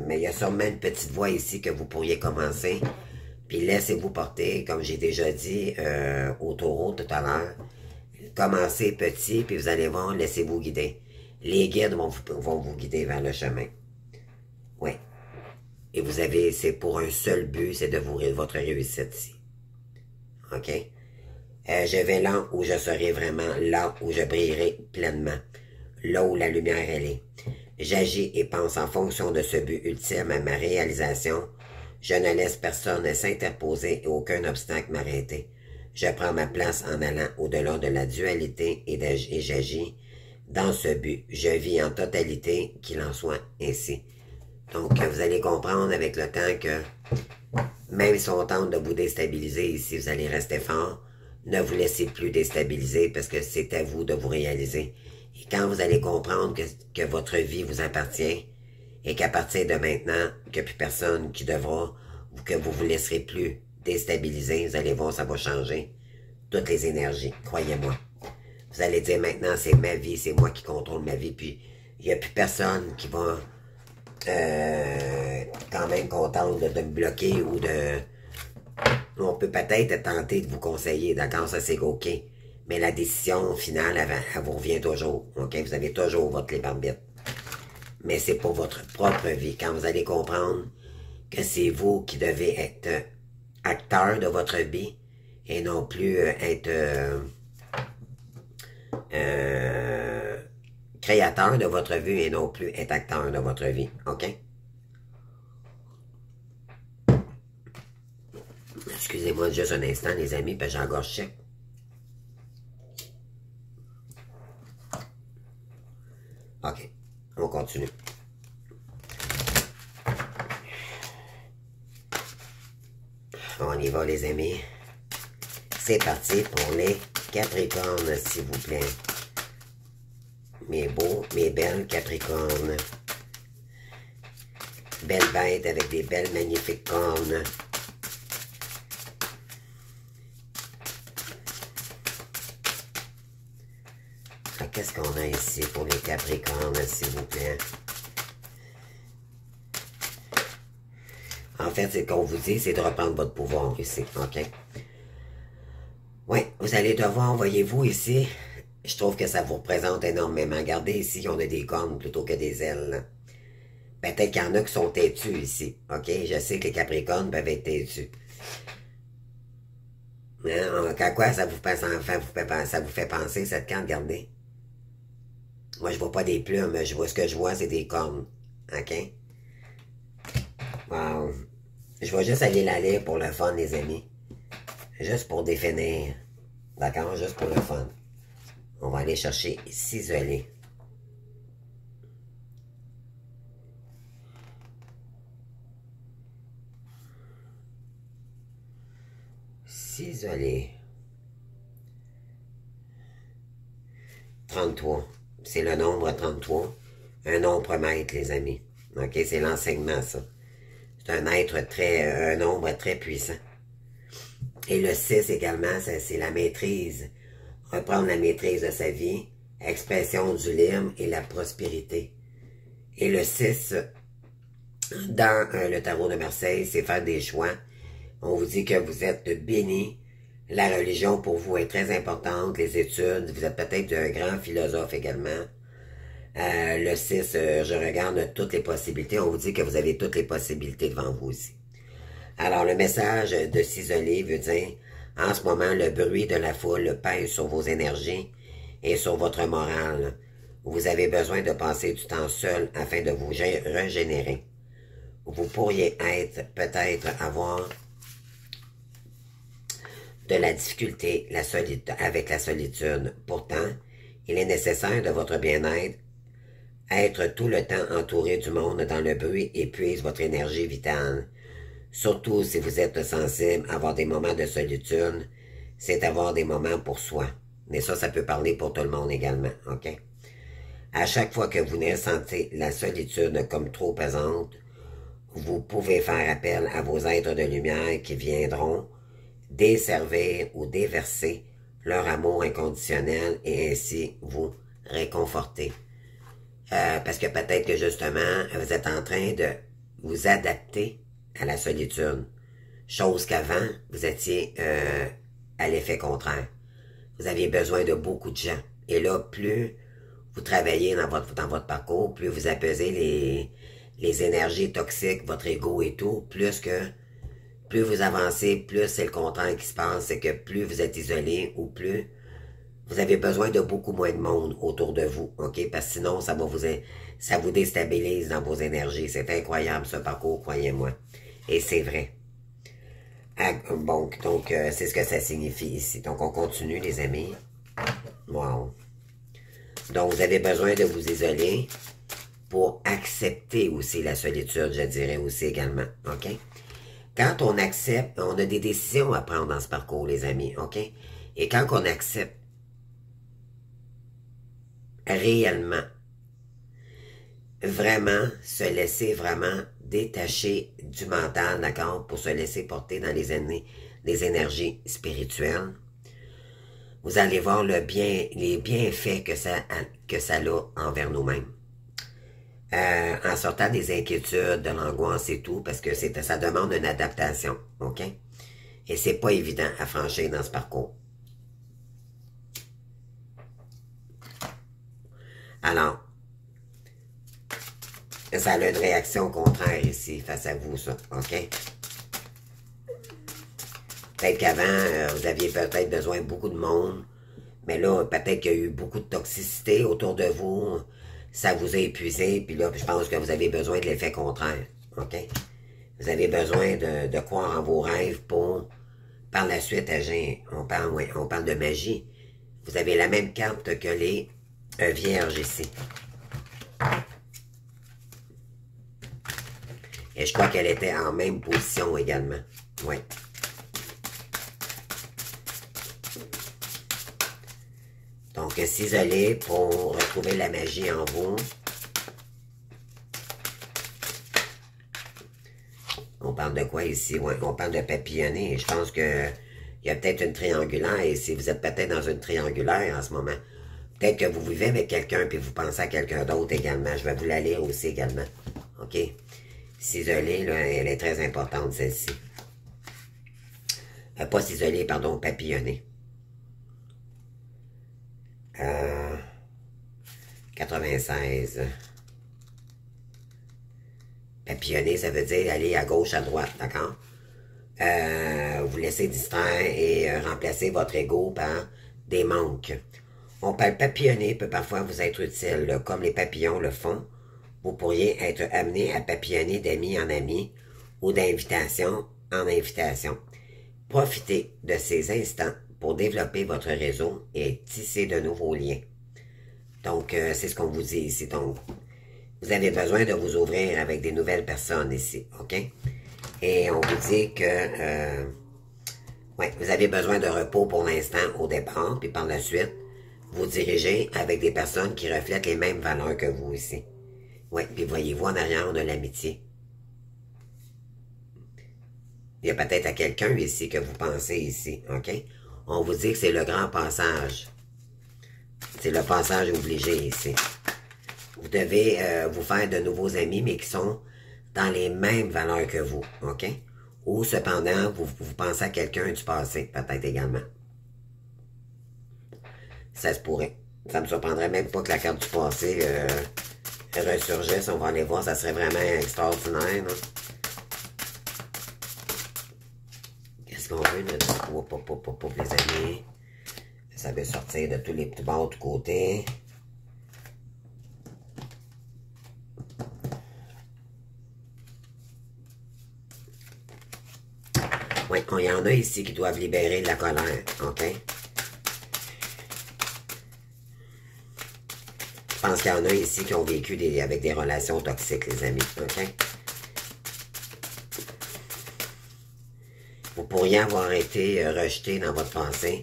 mais il y a sûrement une petite voie ici que vous pourriez commencer. Puis laissez-vous porter, comme j'ai déjà dit au taureau tout à l'heure. Commencez petit, puis vous allez voir, laissez-vous guider. Les guides vont vous guider vers le chemin. Oui. Et vous avez, c'est pour un seul but, c'est de votre réussite ici. OK? Je vais là où je serai vraiment, là où je brillerai pleinement, là où la lumière elle est. J'agis et pense en fonction de ce but ultime à ma réalisation. Je ne laisse personne s'interposer et aucun obstacle m'arrêter. Je prends ma place en allant au-delà de la dualité et j'agis dans ce but. Je vis en totalité, qu'il en soit ainsi. Donc, vous allez comprendre avec le temps que même si on tente de vous déstabiliser ici, vous allez rester fort. Ne vous laissez plus déstabiliser parce que c'est à vous de vous réaliser. Et quand vous allez comprendre que votre vie vous appartient et qu'à partir de maintenant, qu'il n'y a plus personne qui devra ou que vous vous laisserez plus déstabiliser, vous allez voir, ça va changer toutes les énergies, croyez-moi. Vous allez dire maintenant, c'est ma vie, c'est moi qui contrôle ma vie, puis il n'y a plus personne qui va quand même contente de me bloquer ou de... On peut peut-être tenter de vous conseiller, d'accord, ça c'est OK. Mais la décision finale, elle vous revient toujours, OK? Vous avez toujours votre libre arbitre. Mais c'est pour votre propre vie. Quand vous allez comprendre que c'est vous qui devez être acteur de votre vie et non plus être créateur de votre vie et non plus être acteur de votre vie, OK? Excusez-moi juste un instant, les amis, parce que j'engorge sec. OK, on continue. On y va, les amis. C'est parti pour les Capricornes, s'il vous plaît. Mes beaux, mes belles Capricornes. Belles bêtes avec des belles, magnifiques cornes. Qu'est-ce qu'on a ici pour les Capricornes, s'il vous plaît? En fait, c'est qu'on vous dit, c'est de reprendre votre pouvoir ici, OK? Oui, vous allez devoir, voyez-vous ici, je trouve que ça vous représente énormément. Regardez ici, on a des cornes plutôt que des ailes. Peut-être qu'il y en a qui sont têtus ici, OK? Je sais que les Capricornes peuvent être têtus. Hein? À quoi ça vous fait penser, cette carte, regardez? Moi, je vois pas des plumes, ce que je vois, c'est des cornes. OK? Wow. Je vais juste aller la lire pour le fun, les amis. Juste pour définir. D'accord? Juste pour le fun. On va aller chercher ciseler. Ciseler. 33. C'est le nombre 33. Un nombre maître, les amis. OK? C'est l'enseignement, ça. C'est un nombre très puissant. Et le 6 également, c'est la maîtrise. Reprendre la maîtrise de sa vie, expression du libre et la prospérité. Et le 6, dans le tarot de Marseille, c'est faire des choix. On vous dit que vous êtes béni. La religion pour vous est très importante, les études. Vous êtes peut-être un grand philosophe également. Le 6, je regarde toutes les possibilités. On vous dit que vous avez toutes les possibilités devant vous aussi. Alors, le message de s'isoler veut dire, en ce moment, le bruit de la foule pèse sur vos énergies et sur votre morale. Vous avez besoin de passer du temps seul afin de vous régénérer. Vous pourriez peut-être avoir de la difficulté avec la solitude. Pourtant, il est nécessaire de votre bien-être. Être tout le temps entouré du monde dans le bruit épuise votre énergie vitale. Surtout si vous êtes sensible, avoir des moments de solitude, c'est avoir des moments pour soi. Mais ça peut parler pour tout le monde également, OK? À chaque fois que vous ressentez la solitude comme trop pesante, vous pouvez faire appel à vos êtres de lumière qui viendront desservir ou déverser leur amour inconditionnel et ainsi vous réconforter. Parce que peut-être que justement, vous êtes en train de vous adapter à la solitude. Chose qu'avant, vous étiez à l'effet contraire. Vous aviez besoin de beaucoup de gens. Et là, plus vous travaillez dans votre parcours, plus vous apaisez les énergies toxiques, votre ego et tout, plus vous avancez, plus c'est le contraire qui se passe, c'est que plus vous êtes isolé ou plus vous avez besoin de beaucoup moins de monde autour de vous, OK? Parce que sinon, ça vous déstabilise dans vos énergies. C'est incroyable ce parcours, croyez-moi. Et c'est vrai. Bon, donc, c'est ce que ça signifie ici. Donc, on continue, les amis. Wow. Donc, vous avez besoin de vous isoler pour accepter aussi la solitude, je dirais aussi également, OK? Quand on accepte, on a des décisions à prendre dans ce parcours, les amis, OK? Et quand on accepte réellement, vraiment se laisser vraiment détacher du mental, d'accord, pour se laisser porter dans les énergies spirituelles, vous allez voir les bienfaits que ça a envers nous-mêmes. En sortant des inquiétudes, de l'angoisse et tout, parce que ça demande une adaptation, OK? Et c'est pas évident à franchir dans ce parcours. Alors, ça a une réaction contraire ici, face à vous, ça, OK? Peut-être qu'avant, vous aviez peut-être besoin de beaucoup de monde, mais là, peut-être qu'il y a eu beaucoup de toxicité autour de vous, ça vous a épuisé, puis là, je pense que vous avez besoin de l'effet contraire, OK? Vous avez besoin de croire en vos rêves pour, par la suite, agir. On parle de magie. Vous avez la même carte que les vierges ici. Et je crois qu'elle était en même position également. Oui. Donc, s'isoler pour retrouver la magie en vous. On parle de quoi ici? Ouais, on parle de papillonner. Je pense que il y a peut-être une triangulaire ici. Vous êtes peut-être dans une triangulaire en ce moment. Peut-être que vous vivez avec quelqu'un puis vous pensez à quelqu'un d'autre également. Je vais vous la lire aussi également. OK? S'isoler, là, elle est très importante, celle-ci. Pas s'isoler, pardon, papillonner. 96. Papillonner, ça veut dire aller à gauche, à droite, d'accord? Vous laissez distraire et remplacer votre ego par des manques. On parle papillonner peut parfois vous être utile, là, comme les papillons le font. Vous pourriez être amené à papillonner d'ami en ami ou d'invitation en invitation. Profitez de ces instants pour développer votre réseau et tisser de nouveaux liens. Donc, c'est ce qu'on vous dit ici. Donc, vous avez besoin de vous ouvrir avec des nouvelles personnes ici, OK? Et on vous dit que ouais, vous avez besoin de repos pour l'instant au départ, puis par la suite, vous dirigez avec des personnes qui reflètent les mêmes valeurs que vous ici. Oui, puis voyez-vous en arrière de l'amitié. Il y a peut-être à quelqu'un ici que vous pensez ici, OK? On vous dit que c'est le grand passage. C'est le passage obligé ici. Vous devez vous faire de nouveaux amis, mais qui sont dans les mêmes valeurs que vous, OK? Ou cependant, vous pensez à quelqu'un du passé, peut-être également. Ça se pourrait. Ça me surprendrait même pas que la carte du passé ressurgisse. On va aller voir, ça serait vraiment extraordinaire. Qu'est-ce qu'on veut, là? Les amis. Ça veut sortir de tous les petits bords de côté. Oui, il y en a ici qui doivent libérer de la colère, OK? Je pense qu'il y en a ici qui ont vécu avec des relations toxiques, les amis, OK? Vous pourriez avoir été rejeté dans votre pensée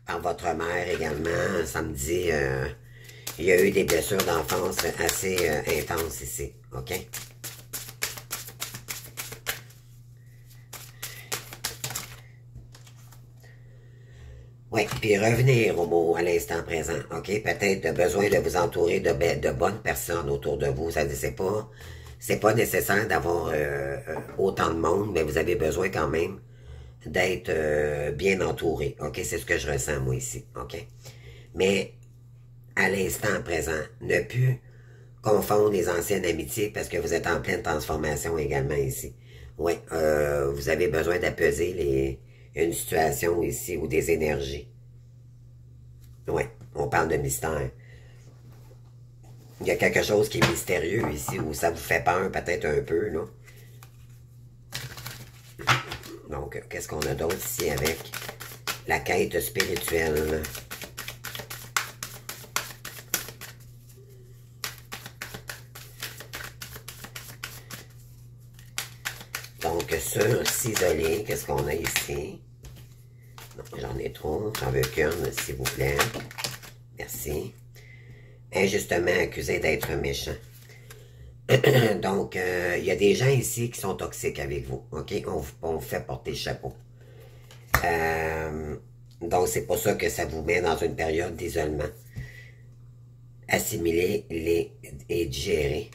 par votre mère également. Ça me dit, il y a eu des blessures d'enfance assez intenses ici, OK? Oui, puis revenir au mot à l'instant présent, OK? Peut-être besoin de vous entourer de bonnes personnes autour de vous. Ça dit, c'est pas nécessaire d'avoir autant de monde, mais vous avez besoin quand même d'être bien entouré, OK? C'est ce que je ressens, moi, ici, OK? Mais à l'instant présent, ne plus confondre les anciennes amitiés parce que vous êtes en pleine transformation également ici. Oui, vous avez besoin d'apaiser une situation ici ou des énergies. Oui, on parle de mystère. Il y a quelque chose qui est mystérieux ici où ça vous fait peur peut-être un peu, là. Donc, qu'est-ce qu'on a d'autre ici avec la quête spirituelle? Donc, sur s'isoler, qu'est-ce qu'on a ici? Non, j'en ai trop. J'en veux qu'une, s'il vous plaît. Merci. Injustement accusé d'être méchant. Donc, il y a des gens ici qui sont toxiques avec vous. OK? On vous fait porter le chapeau. Donc, c'est pour ça que ça vous met dans une période d'isolement. Assimiler et digérer.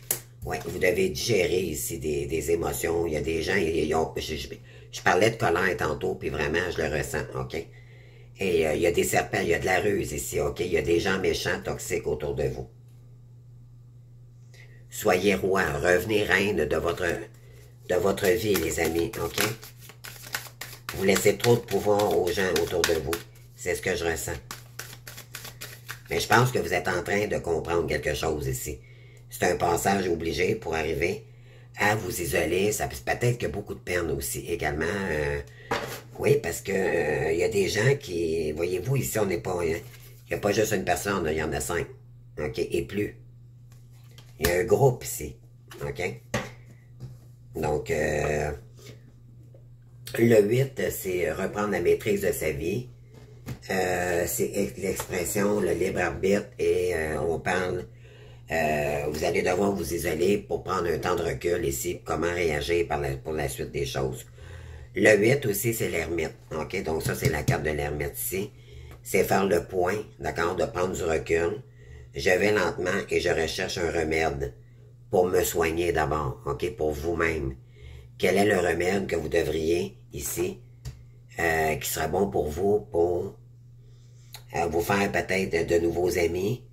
Ouais, vous devez digérer ici des émotions. Il y a des gens, je parlais de colère tantôt, puis vraiment, je le ressens, OK? Et il y a des serpents, il y a de la ruse ici, OK? Il y a des gens méchants, toxiques autour de vous. Soyez roi, revenez reine de votre vie, les amis, OK? Vous laissez trop de pouvoir aux gens autour de vous. C'est ce que je ressens. Mais je pense que vous êtes en train de comprendre quelque chose ici. C'est un passage obligé pour arriver à vous isoler. Ça peut-être qu'il y a beaucoup de peine aussi également. Oui, parce que il y a des gens qui... Voyez-vous, ici, on n'est pas... Il n'y a pas juste une personne, il y en a 5. OK? Et plus. Il y a un groupe ici. OK? Donc, le 8, c'est reprendre la maîtrise de sa vie. C'est l'expression, le libre arbitre, et on parle... vous allez devoir vous isoler pour prendre un temps de recul ici, comment réagir pour la suite des choses. Le 8 aussi, c'est l'ermite. OK? Donc ça, c'est la carte de l'ermite ici. C'est faire le point, d'accord, de prendre du recul. Je vais lentement et je recherche un remède pour me soigner d'abord, OK? Pour vous-même. Quel est le remède que vous devriez, ici, qui sera bon pour vous, pour vous faire peut-être de nouveaux amis.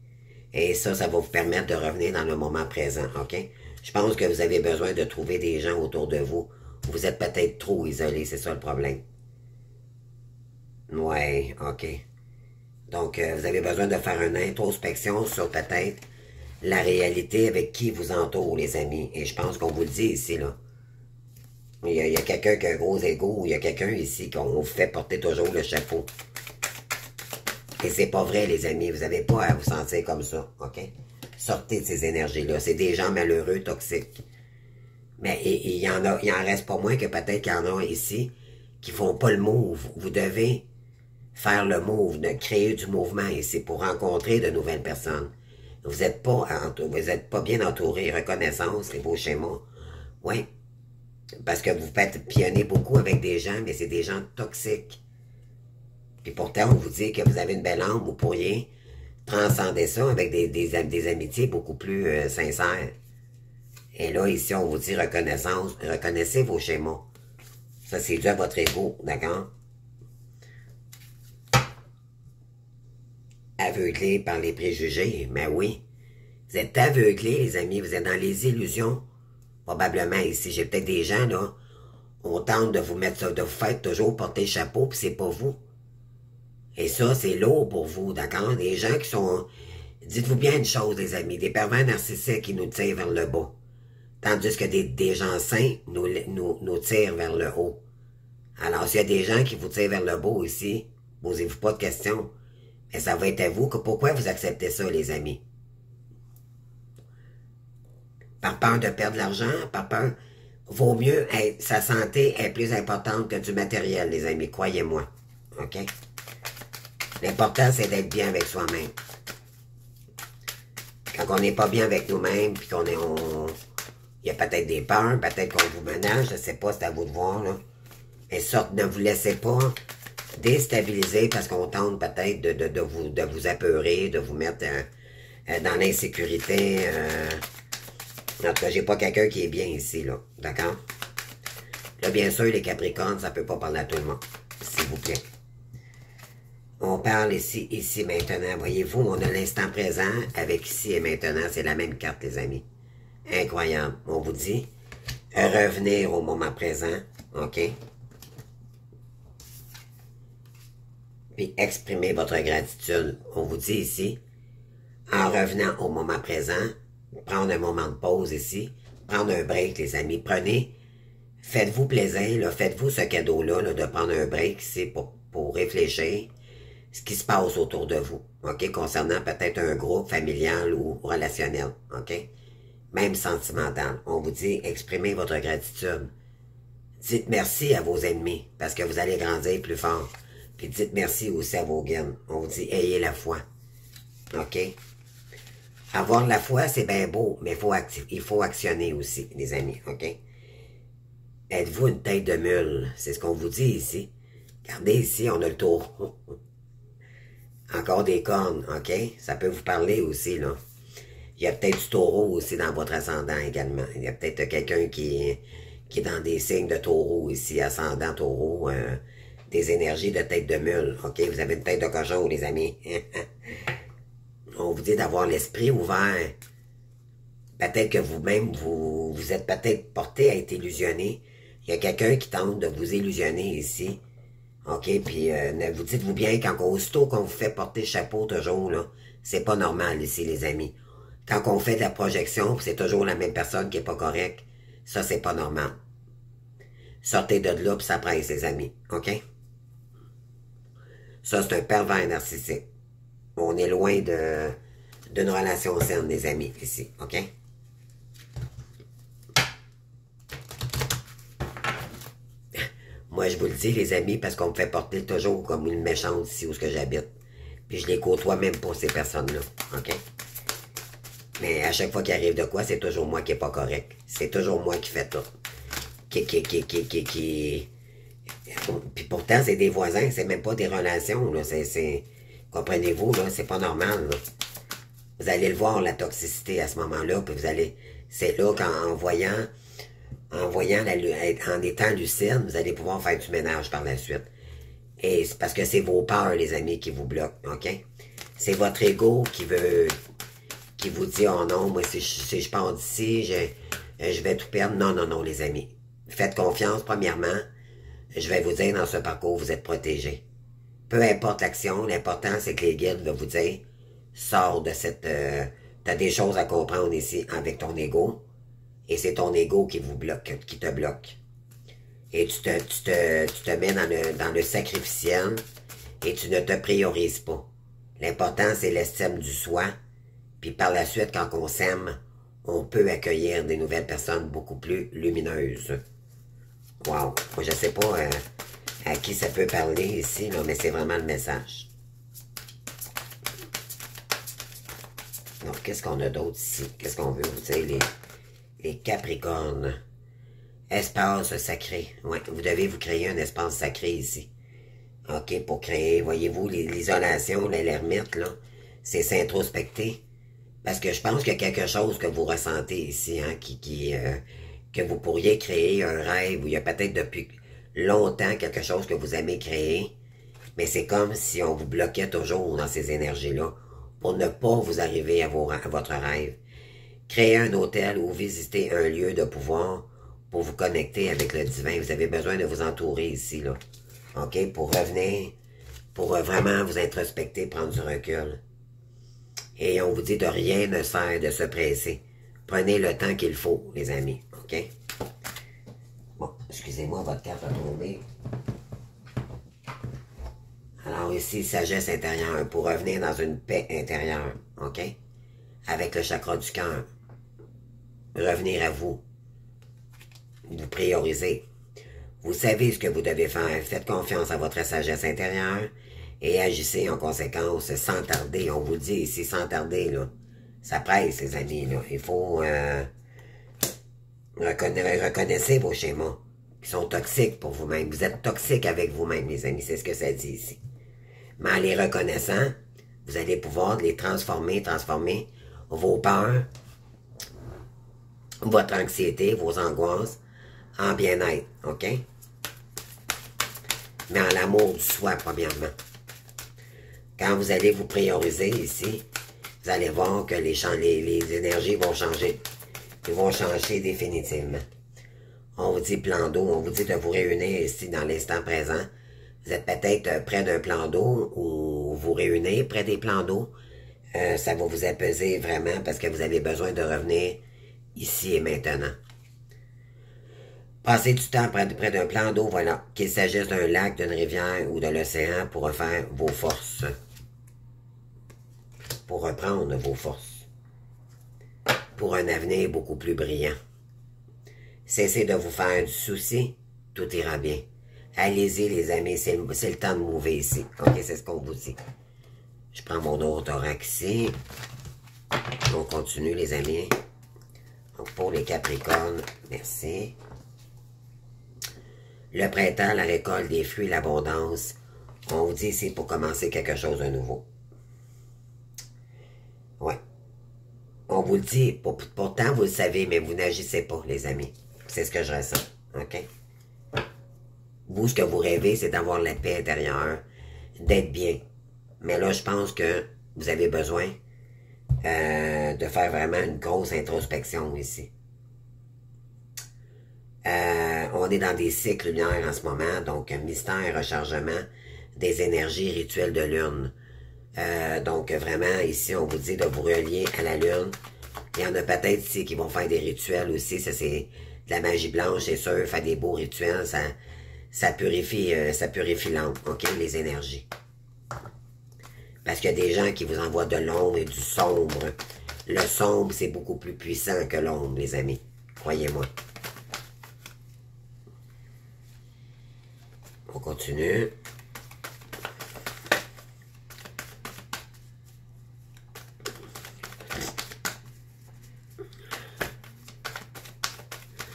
Et ça va vous permettre de revenir dans le moment présent, OK? Je pense que vous avez besoin de trouver des gens autour de vous. Vous êtes peut-être trop isolé, c'est ça le problème. Ouais, OK. Donc, vous avez besoin de faire une introspection sur peut-être la réalité avec qui vous entoure, les amis. Et je pense qu'on vous le dit ici, là. Il y a quelqu'un qui a un gros ego, il y a quelqu'un ici qu'on vous fait porter toujours le chapeau. Et c'est pas vrai, les amis. Vous n'avez pas à vous sentir comme ça, OK? Sortez de ces énergies-là. C'est des gens malheureux, toxiques. Mais il en reste pas moins que peut-être qu'il y en a ici qui font pas le move. Vous devez faire le move, de créer du mouvement ici pour rencontrer de nouvelles personnes. Vous êtes pas bien entouré. Reconnaissance, les beaux schémas. Oui. Parce que vous faites pionner beaucoup avec des gens, mais c'est des gens toxiques. Puis pourtant, on vous dit que vous avez une belle âme, vous pourriez transcender ça avec des amitiés beaucoup plus sincères. Et là, ici, on vous dit reconnaissance. Reconnaissez vos schémas. Ça, c'est dû à votre ego, d'accord? Aveuglé par les préjugés, mais oui. Vous êtes aveuglés, les amis. Vous êtes dans les illusions. Probablement ici. J'ai peut-être des gens, là. On tente de vous mettre ça, de vous faire toujours porter le chapeau, puis c'est pas vous. Et ça, c'est lourd pour vous, d'accord? Des gens qui sont... Dites-vous bien une chose, les amis. Des pervers narcissiques qui nous tirent vers le bas. Tandis que des gens sains nous tirent vers le haut. Alors, s'il y a des gens qui vous tirent vers le bas ici, posez-vous pas de questions. Mais ça va être à vous que pourquoi vous acceptez ça, les amis? Par peur de perdre de l'argent? Par peur... Vaut mieux sa santé est plus importante que du matériel, les amis. Croyez-moi. OK? L'important, c'est d'être bien avec soi-même. Quand on n'est pas bien avec nous-mêmes, puis qu'on est... Il y a peut-être des peurs, peut-être qu'on vous menace, je ne sais pas, c'est à vous de voir, là. Mais sorte, ne vous laissez pas déstabiliser parce qu'on tente peut-être de vous apeurer, de vous mettre dans l'insécurité. En tout cas, j'ai pas quelqu'un qui est bien ici, là. D'accord? Là, bien sûr, les Capricornes, ça peut pas parler à tout le monde. S'il vous plaît. On parle ici, maintenant. Voyez-vous, on a l'instant présent avec ici et maintenant. C'est la même carte, les amis. Incroyable. On vous dit, revenir au moment présent. OK? Puis exprimer votre gratitude. On vous dit ici, en revenant au moment présent, prendre un moment de pause ici, prendre un break, les amis. Faites-vous plaisir, là, faites-vous ce cadeau-là, là, de prendre un break ici pour réfléchir ce qui se passe autour de vous, OK? Concernant peut-être un groupe familial ou relationnel, OK? Même sentimental. On vous dit, exprimez votre gratitude. Dites merci à vos ennemis, parce que vous allez grandir plus fort. Puis dites merci aussi à vos guides. On vous dit, ayez la foi. OK? Avoir la foi, c'est bien beau, mais il faut actionner aussi, les amis, OK? Êtes-vous une tête de mule? C'est ce qu'on vous dit ici. Regardez ici, on a le taureau. Encore des cornes, OK? Ça peut vous parler aussi, là. Il y a peut-être du taureau aussi dans votre ascendant également. Il y a peut-être quelqu'un qui est dans des signes de taureau ici, ascendant taureau, des énergies de tête de mule, OK? Vous avez une tête de cochon, les amis. On vous dit d'avoir l'esprit ouvert. Peut-être que vous-même, vous êtes peut-être porté à être illusionné. Il y a quelqu'un qui tente de vous illusionner ici. OK, puis vous dites-vous bien, quand aussitôt qu'on vous fait porter le chapeau toujours, là, c'est pas normal ici, les amis. Quand on fait de la projection, c'est toujours la même personne qui est pas correcte, ça, c'est pas normal. Sortez de là, puis ça presse, les amis, OK? Ça, c'est un pervers narcissique. On est loin d'une relation saine, les amis, ici, OK? Moi, je vous le dis, les amis, parce qu'on me fait porter toujours comme une méchante ici où j'habite. Puis je les côtoie même pas, ces personnes-là. OK? Mais à chaque fois qu'il arrive de quoi, c'est toujours moi qui est pas correct. C'est toujours moi qui fais tout. Puis pourtant, c'est des voisins, c'est même pas des relations, là. Comprenez-vous, là, c'est pas normal, là. Vous allez le voir, la toxicité à ce moment-là, puis vous allez... C'est là qu'en voyant, en étant lucide, vous allez pouvoir faire du ménage par la suite. Et c'est parce que c'est vos peurs, les amis, qui vous bloquent, OK? C'est votre ego qui vous dit, oh non, moi, si je pars d'ici, je vais tout perdre. Non, non, non, les amis. Faites confiance, premièrement. Je vais vous dire, dans ce parcours, vous êtes protégés. Peu importe l'action, l'important, c'est que les guides vont vous dire, sors de cette... t'as des choses à comprendre ici avec ton ego. Et c'est ton ego qui vous bloque, qui te bloque. Et tu te mets dans le sacrificiel et tu ne te priorises pas. L'important, c'est l'estime du soi. Puis par la suite, quand on s'aime, on peut accueillir des nouvelles personnes beaucoup plus lumineuses. Wow! Moi, je sais pas à qui ça peut parler ici, là, mais c'est vraiment le message. Donc, qu'est-ce qu'on a d'autre ici? Qu'est-ce qu'on veut vous dire, les Capricornes? Espace sacré. Ouais, vous devez vous créer un espace sacré ici. OK, pour créer, voyez-vous, l'isolation, l'ermite, là, c'est s'introspecter. Parce que je pense qu'il y a quelque chose que vous ressentez ici, hein, que vous pourriez créer un rêve, où il y a peut-être depuis longtemps quelque chose que vous aimez créer, mais c'est comme si on vous bloquait toujours dans ces énergies-là, pour ne pas vous arriver à votre rêve. Créer un hôtel ou visiter un lieu de pouvoir pour vous connecter avec le divin. Vous avez besoin de vous entourer ici, là. OK? Pour revenir, pour vraiment vous introspecter, prendre du recul. Et on vous dit de rien ne sert de se presser. Prenez le temps qu'il faut, les amis. OK? Bon, excusez-moi, votre carte a tombé. Alors ici, sagesse intérieure, pour revenir dans une paix intérieure. OK? Avec le chakra du cœur. Revenir à vous. Vous prioriser. Vous savez ce que vous devez faire. Faites confiance à votre sagesse intérieure et agissez en conséquence sans tarder. On vous dit ici sans tarder, là. Ça presse, les amis, là. Il faut reconnaissez vos schémas qui sont toxiques pour vous-même. Vous êtes toxique avec vous-même, les amis. C'est ce que ça dit ici. Mais en les reconnaissant, vous allez pouvoir les transformer vos peurs, votre anxiété, vos angoisses, en bien-être, OK? Mais en l'amour du soi, premièrement. Quand vous allez vous prioriser ici, vous allez voir que les énergies vont changer. Ils vont changer définitivement. On vous dit plan d'eau, on vous dit de vous réunir ici dans l'instant présent. Vous êtes peut-être près d'un plan d'eau ou vous réunez près des plans d'eau. Ça va vous apaiser vraiment parce que vous avez besoin de revenir ici et maintenant. Passez du temps près d'un plan d'eau, voilà. Qu'il s'agisse d'un lac, d'une rivière ou de l'océan pour refaire vos forces. Pour reprendre vos forces. Pour un avenir beaucoup plus brillant. Cessez de vous faire du souci, tout ira bien. Allez-y les amis, c'est le temps de mouver ici. Ok, c'est ce qu'on vous dit. Je prends mon thorax ici. On continue les amis. Donc pour les Capricornes, merci. Le printemps, la récolte des fruits, l'abondance. On vous dit ici pour commencer quelque chose de nouveau. Ouais. On vous le dit, pourtant vous le savez, mais vous n'agissez pas, les amis. C'est ce que je ressens, OK? Vous, ce que vous rêvez, c'est d'avoir la paix intérieure, d'être bien. Mais là, je pense que vous avez besoin de faire vraiment une grosse introspection ici. On est dans des cycles lunaires en ce moment, donc mystère, rechargement des énergies rituelles de lune. Donc vraiment, ici, on vous dit de vous relier à la lune. Il y en a peut-être ici qui vont faire des rituels aussi. Ça, c'est de la magie blanche, c'est sûr. Faire des beaux rituels, ça purifie l'âme, OK, les énergies. Parce qu'il y a des gens qui vous envoient de l'ombre et du sombre. Le sombre, c'est beaucoup plus puissant que l'ombre, les amis. Croyez-moi. On continue.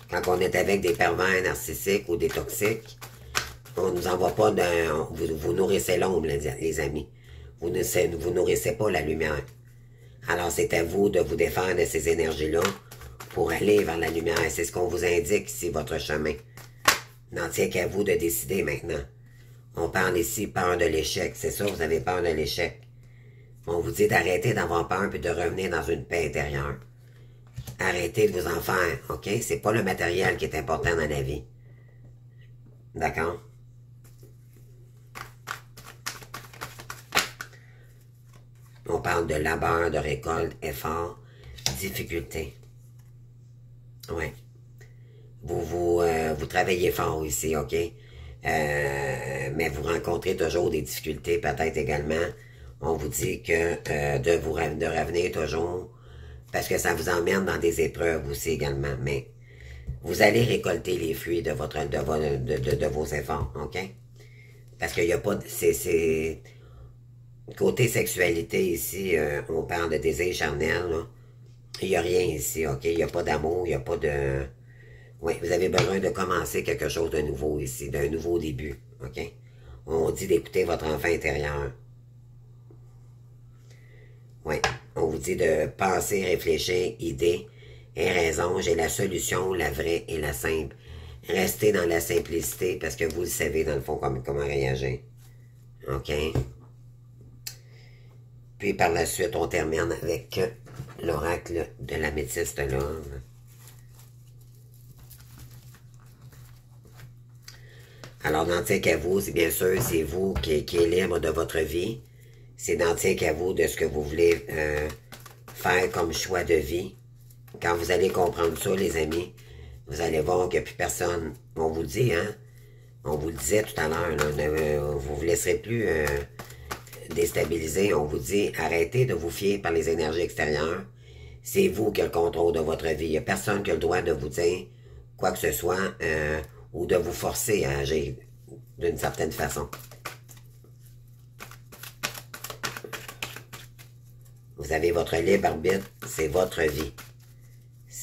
Quand on est avec des pervers narcissiques ou des toxiques, on ne nous envoie pas vous nourrissez l'ombre, les amis. Vous nourrissez pas la lumière. Alors c'est à vous de vous défaire de ces énergies-là pour aller vers la lumière. C'est ce qu'on vous indique ici, votre chemin. N'en tient qu'à vous de décider maintenant. On parle ici peur de l'échec. C'est ça, vous avez peur de l'échec. On vous dit d'arrêter d'avoir peur puis de revenir dans une paix intérieure. Arrêtez de vous en faire, OK? C'est pas le matériel qui est important dans la vie. D'accord? On parle de labeur, de récolte, effort, difficulté. Ouais. Vous travaillez fort ici, OK? Mais vous rencontrez toujours des difficultés, peut-être également. On vous dit que de revenir toujours, parce que ça vous emmène dans des épreuves aussi également. Mais vous allez récolter les fruits de vos efforts, OK? Parce qu'il n'y a pas de... Côté sexualité ici, on parle de désir charnel, là. Il n'y a rien ici, OK? Il n'y a pas d'amour, il n'y a pas de... Oui, vous avez besoin de commencer quelque chose de nouveau ici, d'un nouveau début, OK? On dit d'écouter votre enfant intérieur. Oui, on vous dit de penser, réfléchir, idée et raison. J'ai la solution, la vraie et la simple. Restez dans la simplicité parce que vous le savez dans le fond comment réagir. OK? Puis par la suite, on termine avec l'oracle de l'améthyste l'homme. Alors, n'en tient qu'à vous, c'est bien sûr, c'est vous qui êtes libre de votre vie. C'est n'en tient qu'à vous de ce que vous voulez faire comme choix de vie. Quand vous allez comprendre ça, les amis, vous allez voir qu'il n'y a plus personne. On vous dit, hein, on vous le disait tout à l'heure, vous ne vous laisserez plus déstabiliser. On vous dit, arrêtez de vous fier par les énergies extérieures. C'est vous qui avez le contrôle de votre vie. Il n'y a personne qui a le droit de vous dire quoi que ce soit ou de vous forcer à agir d'une certaine façon. Vous avez votre libre arbitre, c'est votre vie.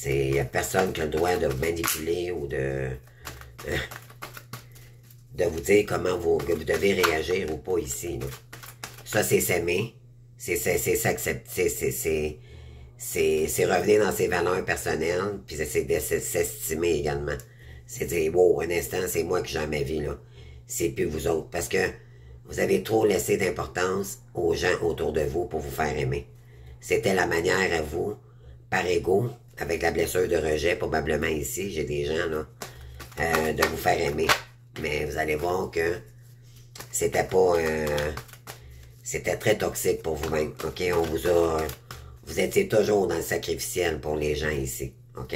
Il n'y a personne qui a le droit de vous manipuler ou de vous dire comment que vous devez réagir ou pas ici. Là. Ça, c'est s'aimer. C'est s'accepter. C'est revenir dans ses valeurs personnelles, puis c'est de s'estimer également. C'est dire, wow, un instant, c'est moi qui gère ma vie, là. C'est plus vous autres. Parce que vous avez trop laissé d'importance aux gens autour de vous pour vous faire aimer. C'était la manière à vous, par ego, avec la blessure de rejet, probablement ici, j'ai des gens, là, de vous faire aimer. Mais vous allez voir que c'était pas... c'était très toxique pour vous-même, OK? Vous étiez toujours dans le sacrificiel pour les gens ici, OK?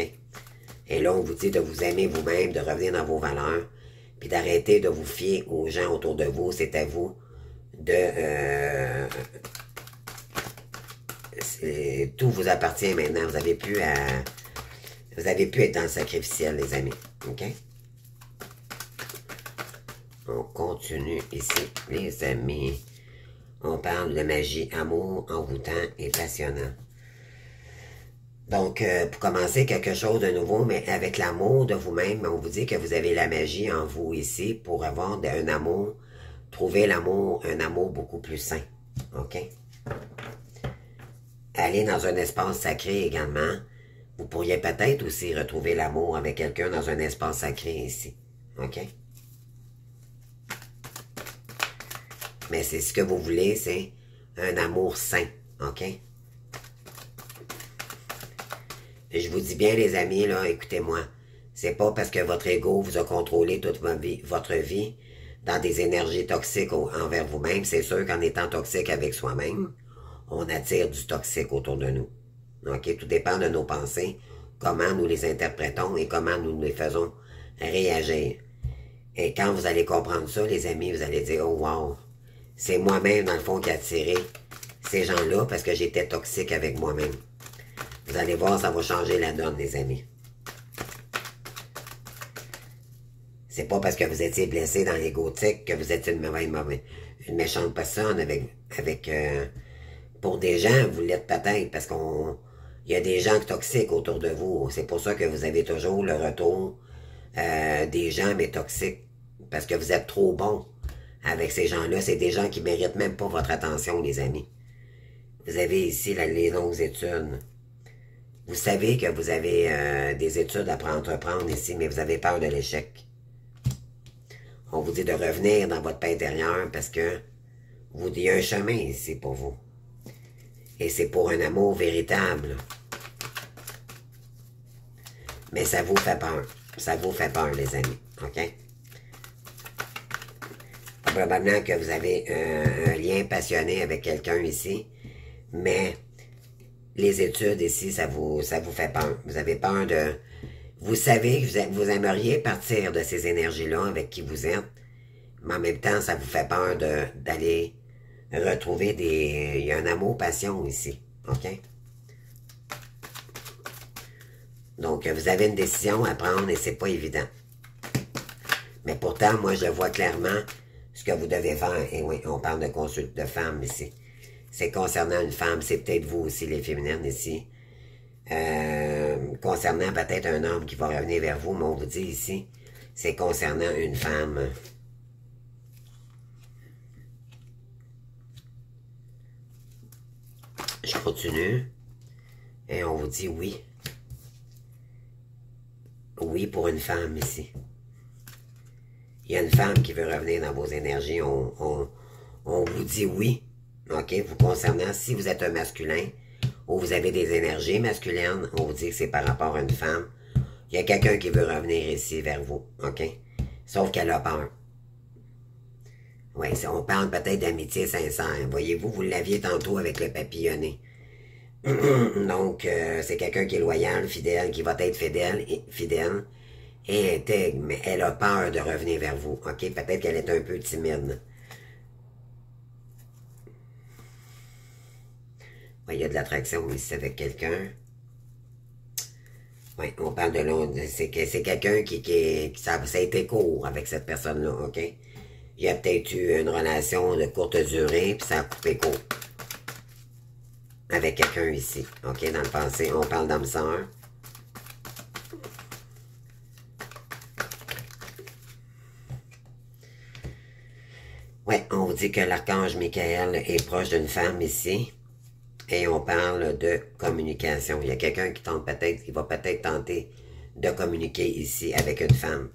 Et là, on vous dit de vous aimer vous-même, de revenir dans vos valeurs, puis d'arrêter de vous fier aux gens autour de vous. C'est à vous de... tout vous appartient maintenant. Vous avez pu être dans le sacrificiel, les amis, OK? On continue ici, les amis. On parle de magie, amour, envoûtant et passionnant. Donc, pour commencer, quelque chose de nouveau, mais avec l'amour de vous-même, on vous dit que vous avez la magie en vous ici pour avoir un amour, trouver l'amour, un amour beaucoup plus sain. OK? Aller dans un espace sacré également. Vous pourriez peut-être aussi retrouver l'amour avec quelqu'un dans un espace sacré ici. OK? Mais c'est ce que vous voulez, c'est un amour sain. OK? Et je vous dis bien, les amis, là, écoutez-moi. C'est pas parce que votre ego vous a contrôlé toute votre vie dans des énergies toxiques envers vous-même. C'est sûr qu'en étant toxique avec soi-même, on attire du toxique autour de nous. OK? Tout dépend de nos pensées, comment nous les interprétons et comment nous les faisons réagir. Et quand vous allez comprendre ça, les amis, vous allez dire, oh wow, c'est moi-même, dans le fond, qui a attiré ces gens-là parce que j'étais toxique avec moi-même. Vous allez voir, ça va changer la donne, les amis. C'est pas parce que vous étiez blessé dans l'égotique que vous êtes une méchante personne pour des gens, vous l'êtes peut-être parce il y a des gens toxiques autour de vous. C'est pour ça que vous avez toujours le retour des gens, mais toxiques. Parce que vous êtes trop bons avec ces gens-là. C'est des gens qui méritent même pas votre attention, les amis. Vous avez ici les longues études. Vous savez que vous avez des études à entreprendre ici, mais vous avez peur de l'échec. On vous dit de revenir dans votre paix intérieure parce que il y a un chemin ici pour vous. Et c'est pour un amour véritable. Mais ça vous fait peur. Ça vous fait peur, les amis. OK? Probablement que vous avez un lien passionné avec quelqu'un ici, mais les études ici, ça vous fait peur. Vous avez peur de... Vous savez que vous aimeriez partir de ces énergies-là avec qui vous êtes, mais en même temps, ça vous fait peur d'aller retrouver il y a un amour-passion ici. OK? Donc, vous avez une décision à prendre et c'est pas évident. Mais pourtant, moi, je vois clairement ce que vous devez faire. Et oui, on parle de consulte de femmes ici. C'est concernant une femme, c'est peut-être vous aussi, les féminines ici. Concernant peut-être un homme qui va revenir vers vous, mais on vous dit ici, c'est concernant une femme. Je continue. Et on vous dit oui. Oui pour une femme ici. Il y a une femme qui veut revenir dans vos énergies. On vous dit oui. OK? Vous concernant, si vous êtes un masculin ou vous avez des énergies masculines, on vous dit que c'est par rapport à une femme. Il y a quelqu'un qui veut revenir ici vers vous. OK? Sauf qu'elle a peur. Oui, on parle peut-être d'amitié sincère. Voyez-vous, vous l'aviez tantôt avec le papillonné. Donc, c'est quelqu'un qui est loyal, fidèle, qui va être fidèle et intègre, mais elle a peur de revenir vers vous. OK? Peut-être qu'elle est un peu timide. Ouais, il y a de l'attraction ici avec quelqu'un. Oui, on parle de l'autre. C'est quelqu'un ça a été court avec cette personne-là, OK? Il y a peut-être eu une relation de courte durée, puis ça a coupé court. avec quelqu'un ici. OK, dans le passé, on parle d'âme sœur. Oui, on vous dit que l'archange Michael est proche d'une femme ici. Et on parle de communication. Il y a quelqu'un qui tente peut-être, qui va peut-être tenter de communiquer ici avec une femme.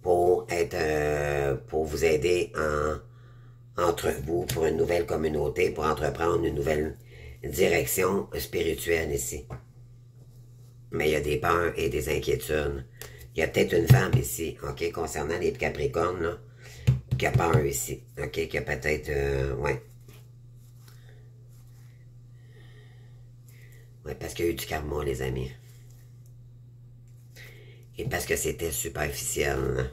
Pour vous aider entre vous pour une nouvelle communauté, pour entreprendre une nouvelle direction spirituelle ici. Mais il y a des peurs et des inquiétudes. Il y a peut-être une femme ici, OK, concernant les Capricornes, là, qui a peur ici, OK, qui a peut-être, ouais. Ouais, parce qu'il y a eu du karma, les amis. Et parce que c'était superficiel.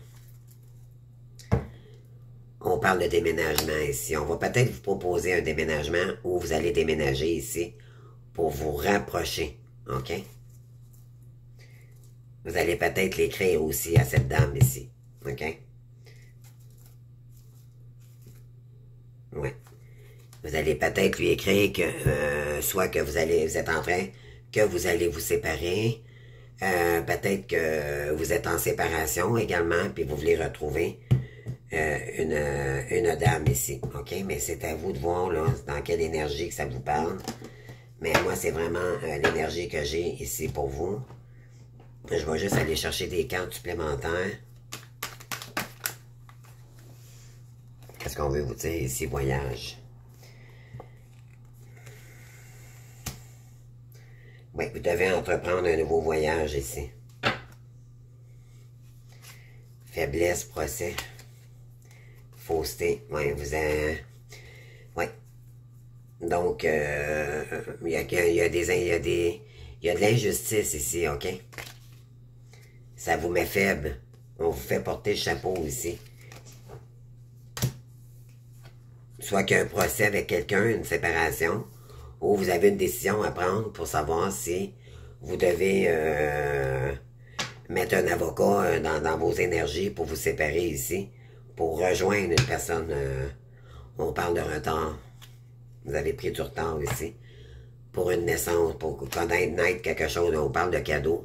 On parle de déménagement ici. On va peut-être vous proposer un déménagement où vous allez déménager ici pour vous rapprocher, OK? Vous allez peut-être l'écrire aussi à cette dame ici, OK? Oui. Vous allez peut-être lui écrire que soit que vous êtes en train, que vous allez vous séparer, peut-être que vous êtes en séparation également, puis vous voulez retrouver une dame ici, OK? Mais c'est à vous de voir là, dans quelle énergie que ça vous parle. Mais moi, c'est vraiment l'énergie que j'ai ici pour vous. Je vais juste aller chercher des cartes supplémentaires. Qu'est-ce qu'on veut vous dire ici, voyage? Oui, vous devez entreprendre un nouveau voyage ici. Faiblesse, procès. Fausseté. Oui, vous avez... Oui. Donc, il y a de l'injustice ici, OK? Ça vous met faible. On vous fait porter le chapeau ici. Soit qu'il y a un procès avec quelqu'un, une séparation, ou vous avez une décision à prendre pour savoir si vous devez mettre un avocat dans vos énergies pour vous séparer ici, pour rejoindre une personne. On parle de retard. Vous avez pris du retard ici. Pour une naissance, pour naître quelque chose, on parle de cadeau.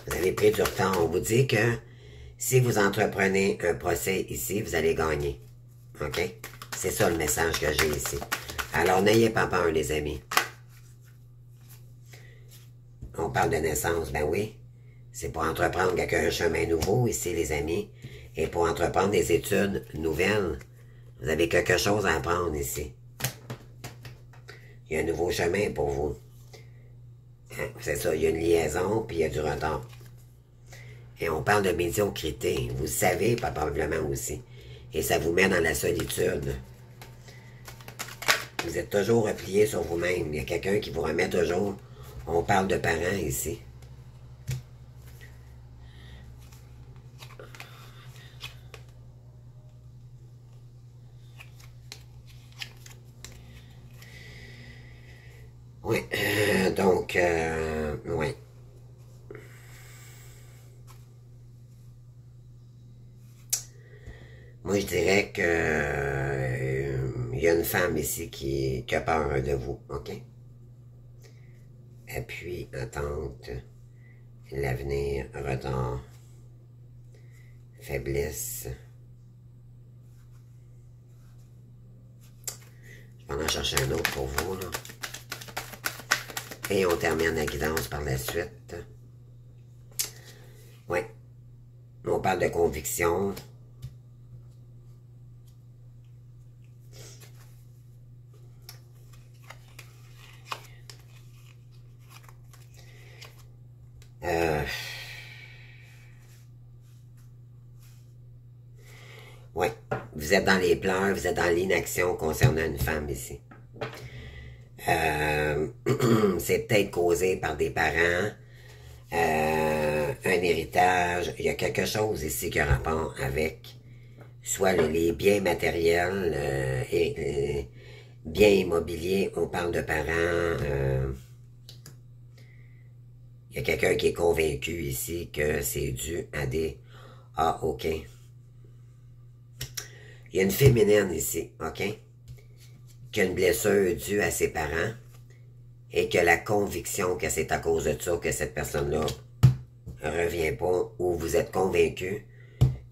Vous avez pris du retard. On vous dit que si vous entreprenez un procès ici, vous allez gagner. OK? C'est ça le message que j'ai ici. Alors, n'ayez pas peur, les amis. On parle de naissance, ben oui. C'est pour entreprendre un chemin nouveau ici, les amis. Et pour entreprendre des études nouvelles. Vous avez quelque chose à apprendre ici. Il y a un nouveau chemin pour vous. Hein? C'est ça, il y a une liaison, puis il y a du retard. Et on parle de médiocrité. Vous le savez, probablement aussi. Et ça vous met dans la solitude. Vous êtes toujours replié sur vous-même. Il y a quelqu'un qui vous remet toujours. On parle de parents ici. Oui, donc, oui. Moi, je dirais que il y a une femme ici qui a peur de vous, OK? Appui, attente, l'avenir, retard, faiblesse. Je vais en chercher un autre pour vous, là. Et on termine la guidance par la suite. Oui. On parle de conviction. Oui, vous êtes dans les pleurs, vous êtes dans l'inaction concernant une femme ici. C'est peut-être causé par des parents, un héritage. Il y a quelque chose ici qui a rapport avec soit les biens matériels et biens immobiliers. On parle de parents. Il y a quelqu'un qui est convaincu ici que c'est dû à des... Ah, OK. Il y a une féminine ici, OK? Qui a une blessure due à ses parents et qui a la conviction que c'est à cause de ça que cette personne-là revient pas, ou vous êtes convaincu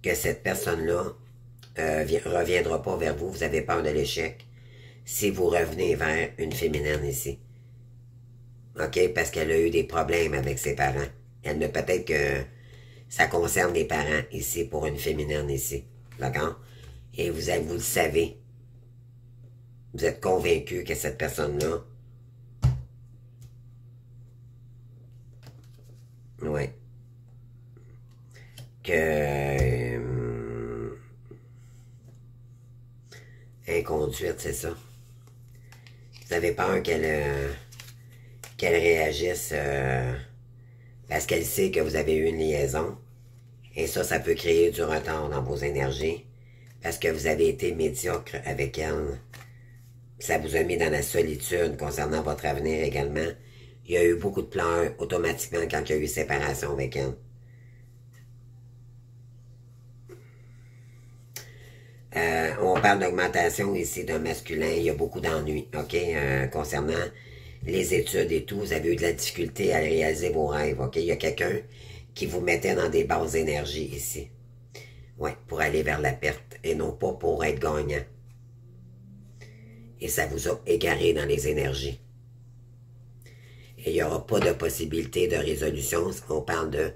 que cette personne-là reviendra pas vers vous, vous avez peur de l'échec, si vous revenez vers une féminine ici. OK? Parce qu'elle a eu des problèmes avec ses parents. Elle ne peut-être que ça concerne les parents ici pour une féminine ici. D'accord? Et vous le savez. Vous êtes convaincu que cette personne-là, ouais, que inconduite, c'est ça. Vous avez peur qu'elle réagisse parce qu'elle sait que vous avez eu une liaison. Et ça peut créer du retard dans vos énergies parce que vous avez été médiocre avec elle. Ça vous a mis dans la solitude concernant votre avenir également. Il y a eu beaucoup de pleurs automatiquement quand il y a eu séparation avec elle. On parle d'augmentation ici d'un masculin. Il y a beaucoup d'ennuis, OK? Concernant les études et tout, vous avez eu de la difficulté à réaliser vos rêves, OK? Il y a quelqu'un qui vous mettait dans des basses énergies ici. Ouais, pour aller vers la perte et non pas pour être gagnant. Et ça vous a égaré dans les énergies. Et il n'y aura pas de possibilité de résolution. On parle de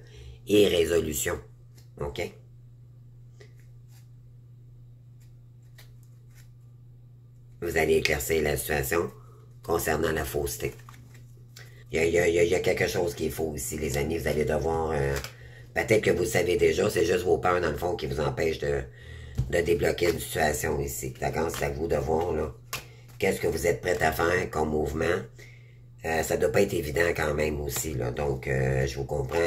irrésolution. OK? Vous allez éclaircir la situation concernant la fausseté. Il y a quelque chose qui est faux ici, les amis. Vous allez devoir... peut-être que vous le savez déjà, c'est juste vos peurs, dans le fond, qui vous empêchent de débloquer une situation ici. D'accord? C'est à vous de voir, là. Qu'est-ce que vous êtes prêt à faire comme mouvement? Ça doit pas être évident quand même aussi, là. Donc, je vous comprends.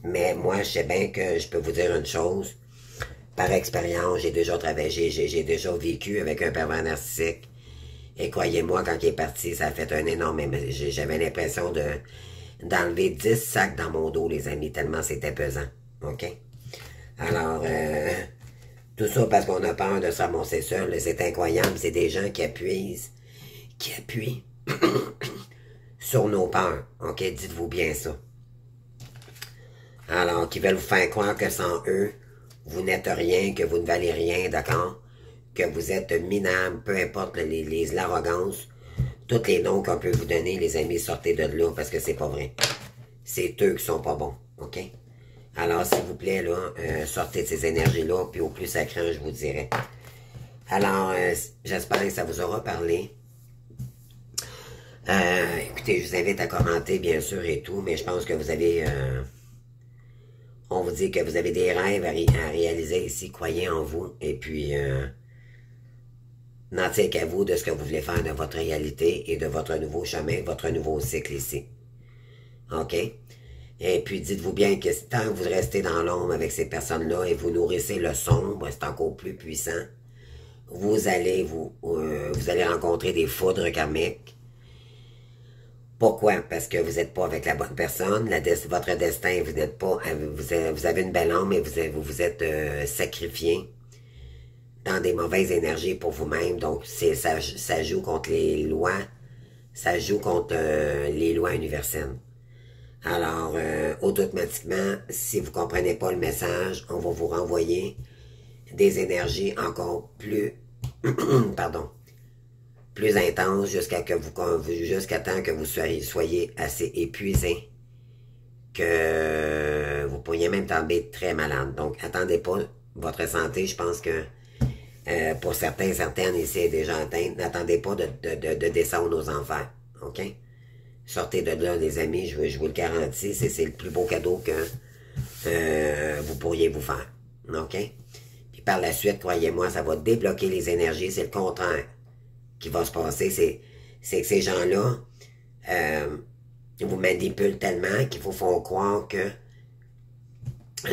Mais moi, je sais bien que je peux vous dire une chose. Par expérience, j'ai déjà travaillé, j'ai déjà vécu avec un pervers narcissique. Et croyez-moi, quand il est parti, ça a fait un énorme... J'avais l'impression d'enlever 10 sacs dans mon dos, les amis, tellement c'était pesant. OK? Alors, tout ça parce qu'on a peur de se ramasser seul. C'est incroyable. C'est des gens qui appuient sur nos peurs. OK? Dites-vous bien ça. Alors, qui veulent vous faire croire que sans eux, vous n'êtes rien, que vous ne valez rien, d'accord? Que vous êtes minable, peu importe l'arrogance, tous les noms qu'on peut vous donner, les amis, sortez de là, parce que c'est pas vrai. C'est eux qui sont pas bons, OK? Alors, s'il vous plaît, là, sortez de ces énergies-là, puis au plus sacré, je vous dirai. Alors, j'espère que ça vous aura parlé. Écoutez, je vous invite à commenter, bien sûr, et tout, mais je pense que vous avez... on vous dit que vous avez des rêves à réaliser ici, croyez en vous, et puis... n'en tient qu'à vous de ce que vous voulez faire de votre réalité et de votre nouveau chemin, votre nouveau cycle ici. OK? Et puis, dites-vous bien que tant que vous restez dans l'ombre avec ces personnes-là et vous nourrissez le sombre, c'est encore plus puissant, vous allez rencontrer des foudres karmiques. Pourquoi? Parce que vous n'êtes pas avec la bonne personne, votre destin, vous n'êtes pas, vous avez une belle âme et vous êtes sacrifié dans des mauvaises énergies pour vous-même. Donc, ça joue contre les lois. Ça joue contre les lois universelles. Alors, automatiquement, si vous comprenez pas le message, on va vous renvoyer des énergies encore plus, pardon, plus intenses jusqu'à temps que vous soyez assez épuisé que vous pourriez même tomber très malade. Donc, attendez pas votre santé. Je pense que pour certaines ici est déjà atteinte. N'attendez pas de descendre aux enfers. OK? Sortez de là, les amis, je vous le garantis. C'est le plus beau cadeau que vous pourriez vous faire. OK? Puis par la suite, croyez-moi, ça va débloquer les énergies. C'est le contraire qui va se passer. C'est que ces gens-là vous manipulent tellement qu'ils vous font croire que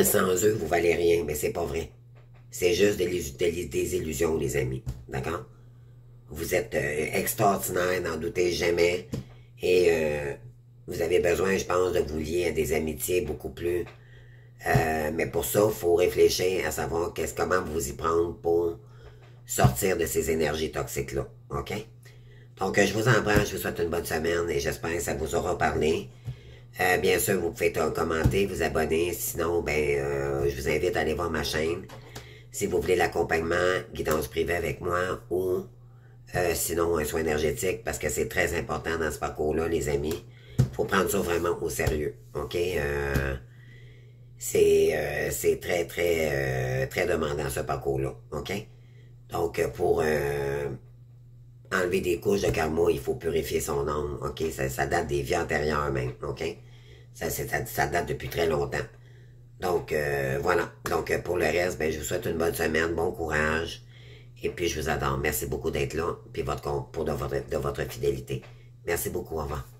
sans eux, vous valez rien. Mais c'est pas vrai. C'est juste des illusions, les amis. D'accord? Vous êtes extraordinaire, n'en doutez jamais. Et vous avez besoin, je pense, de vous lier à des amitiés beaucoup plus Mais pour ça, il faut réfléchir à savoir comment vous y prendre pour sortir de ces énergies toxiques-là. OK? Donc, je vous embrasse, je vous souhaite une bonne semaine et j'espère que ça vous aura parlé. Bien sûr, vous pouvez commenter, vous abonner. Sinon, je vous invite à aller voir ma chaîne. Si vous voulez l'accompagnement, guidance privée avec moi ou sinon un soin énergétique, parce que c'est très important dans ce parcours-là, les amis. Il faut prendre ça vraiment au sérieux. OK? C'est très, très, très demandant ce parcours-là. OK? Donc, pour enlever des couches de karma, il faut purifier son âme. OK? Ça date des vies antérieures même. OK? Ça date depuis très longtemps. Donc, voilà. Donc, pour le reste, je vous souhaite une bonne semaine, bon courage. Et puis, je vous adore. Merci beaucoup d'être là, puis de votre fidélité. Merci beaucoup. Au revoir.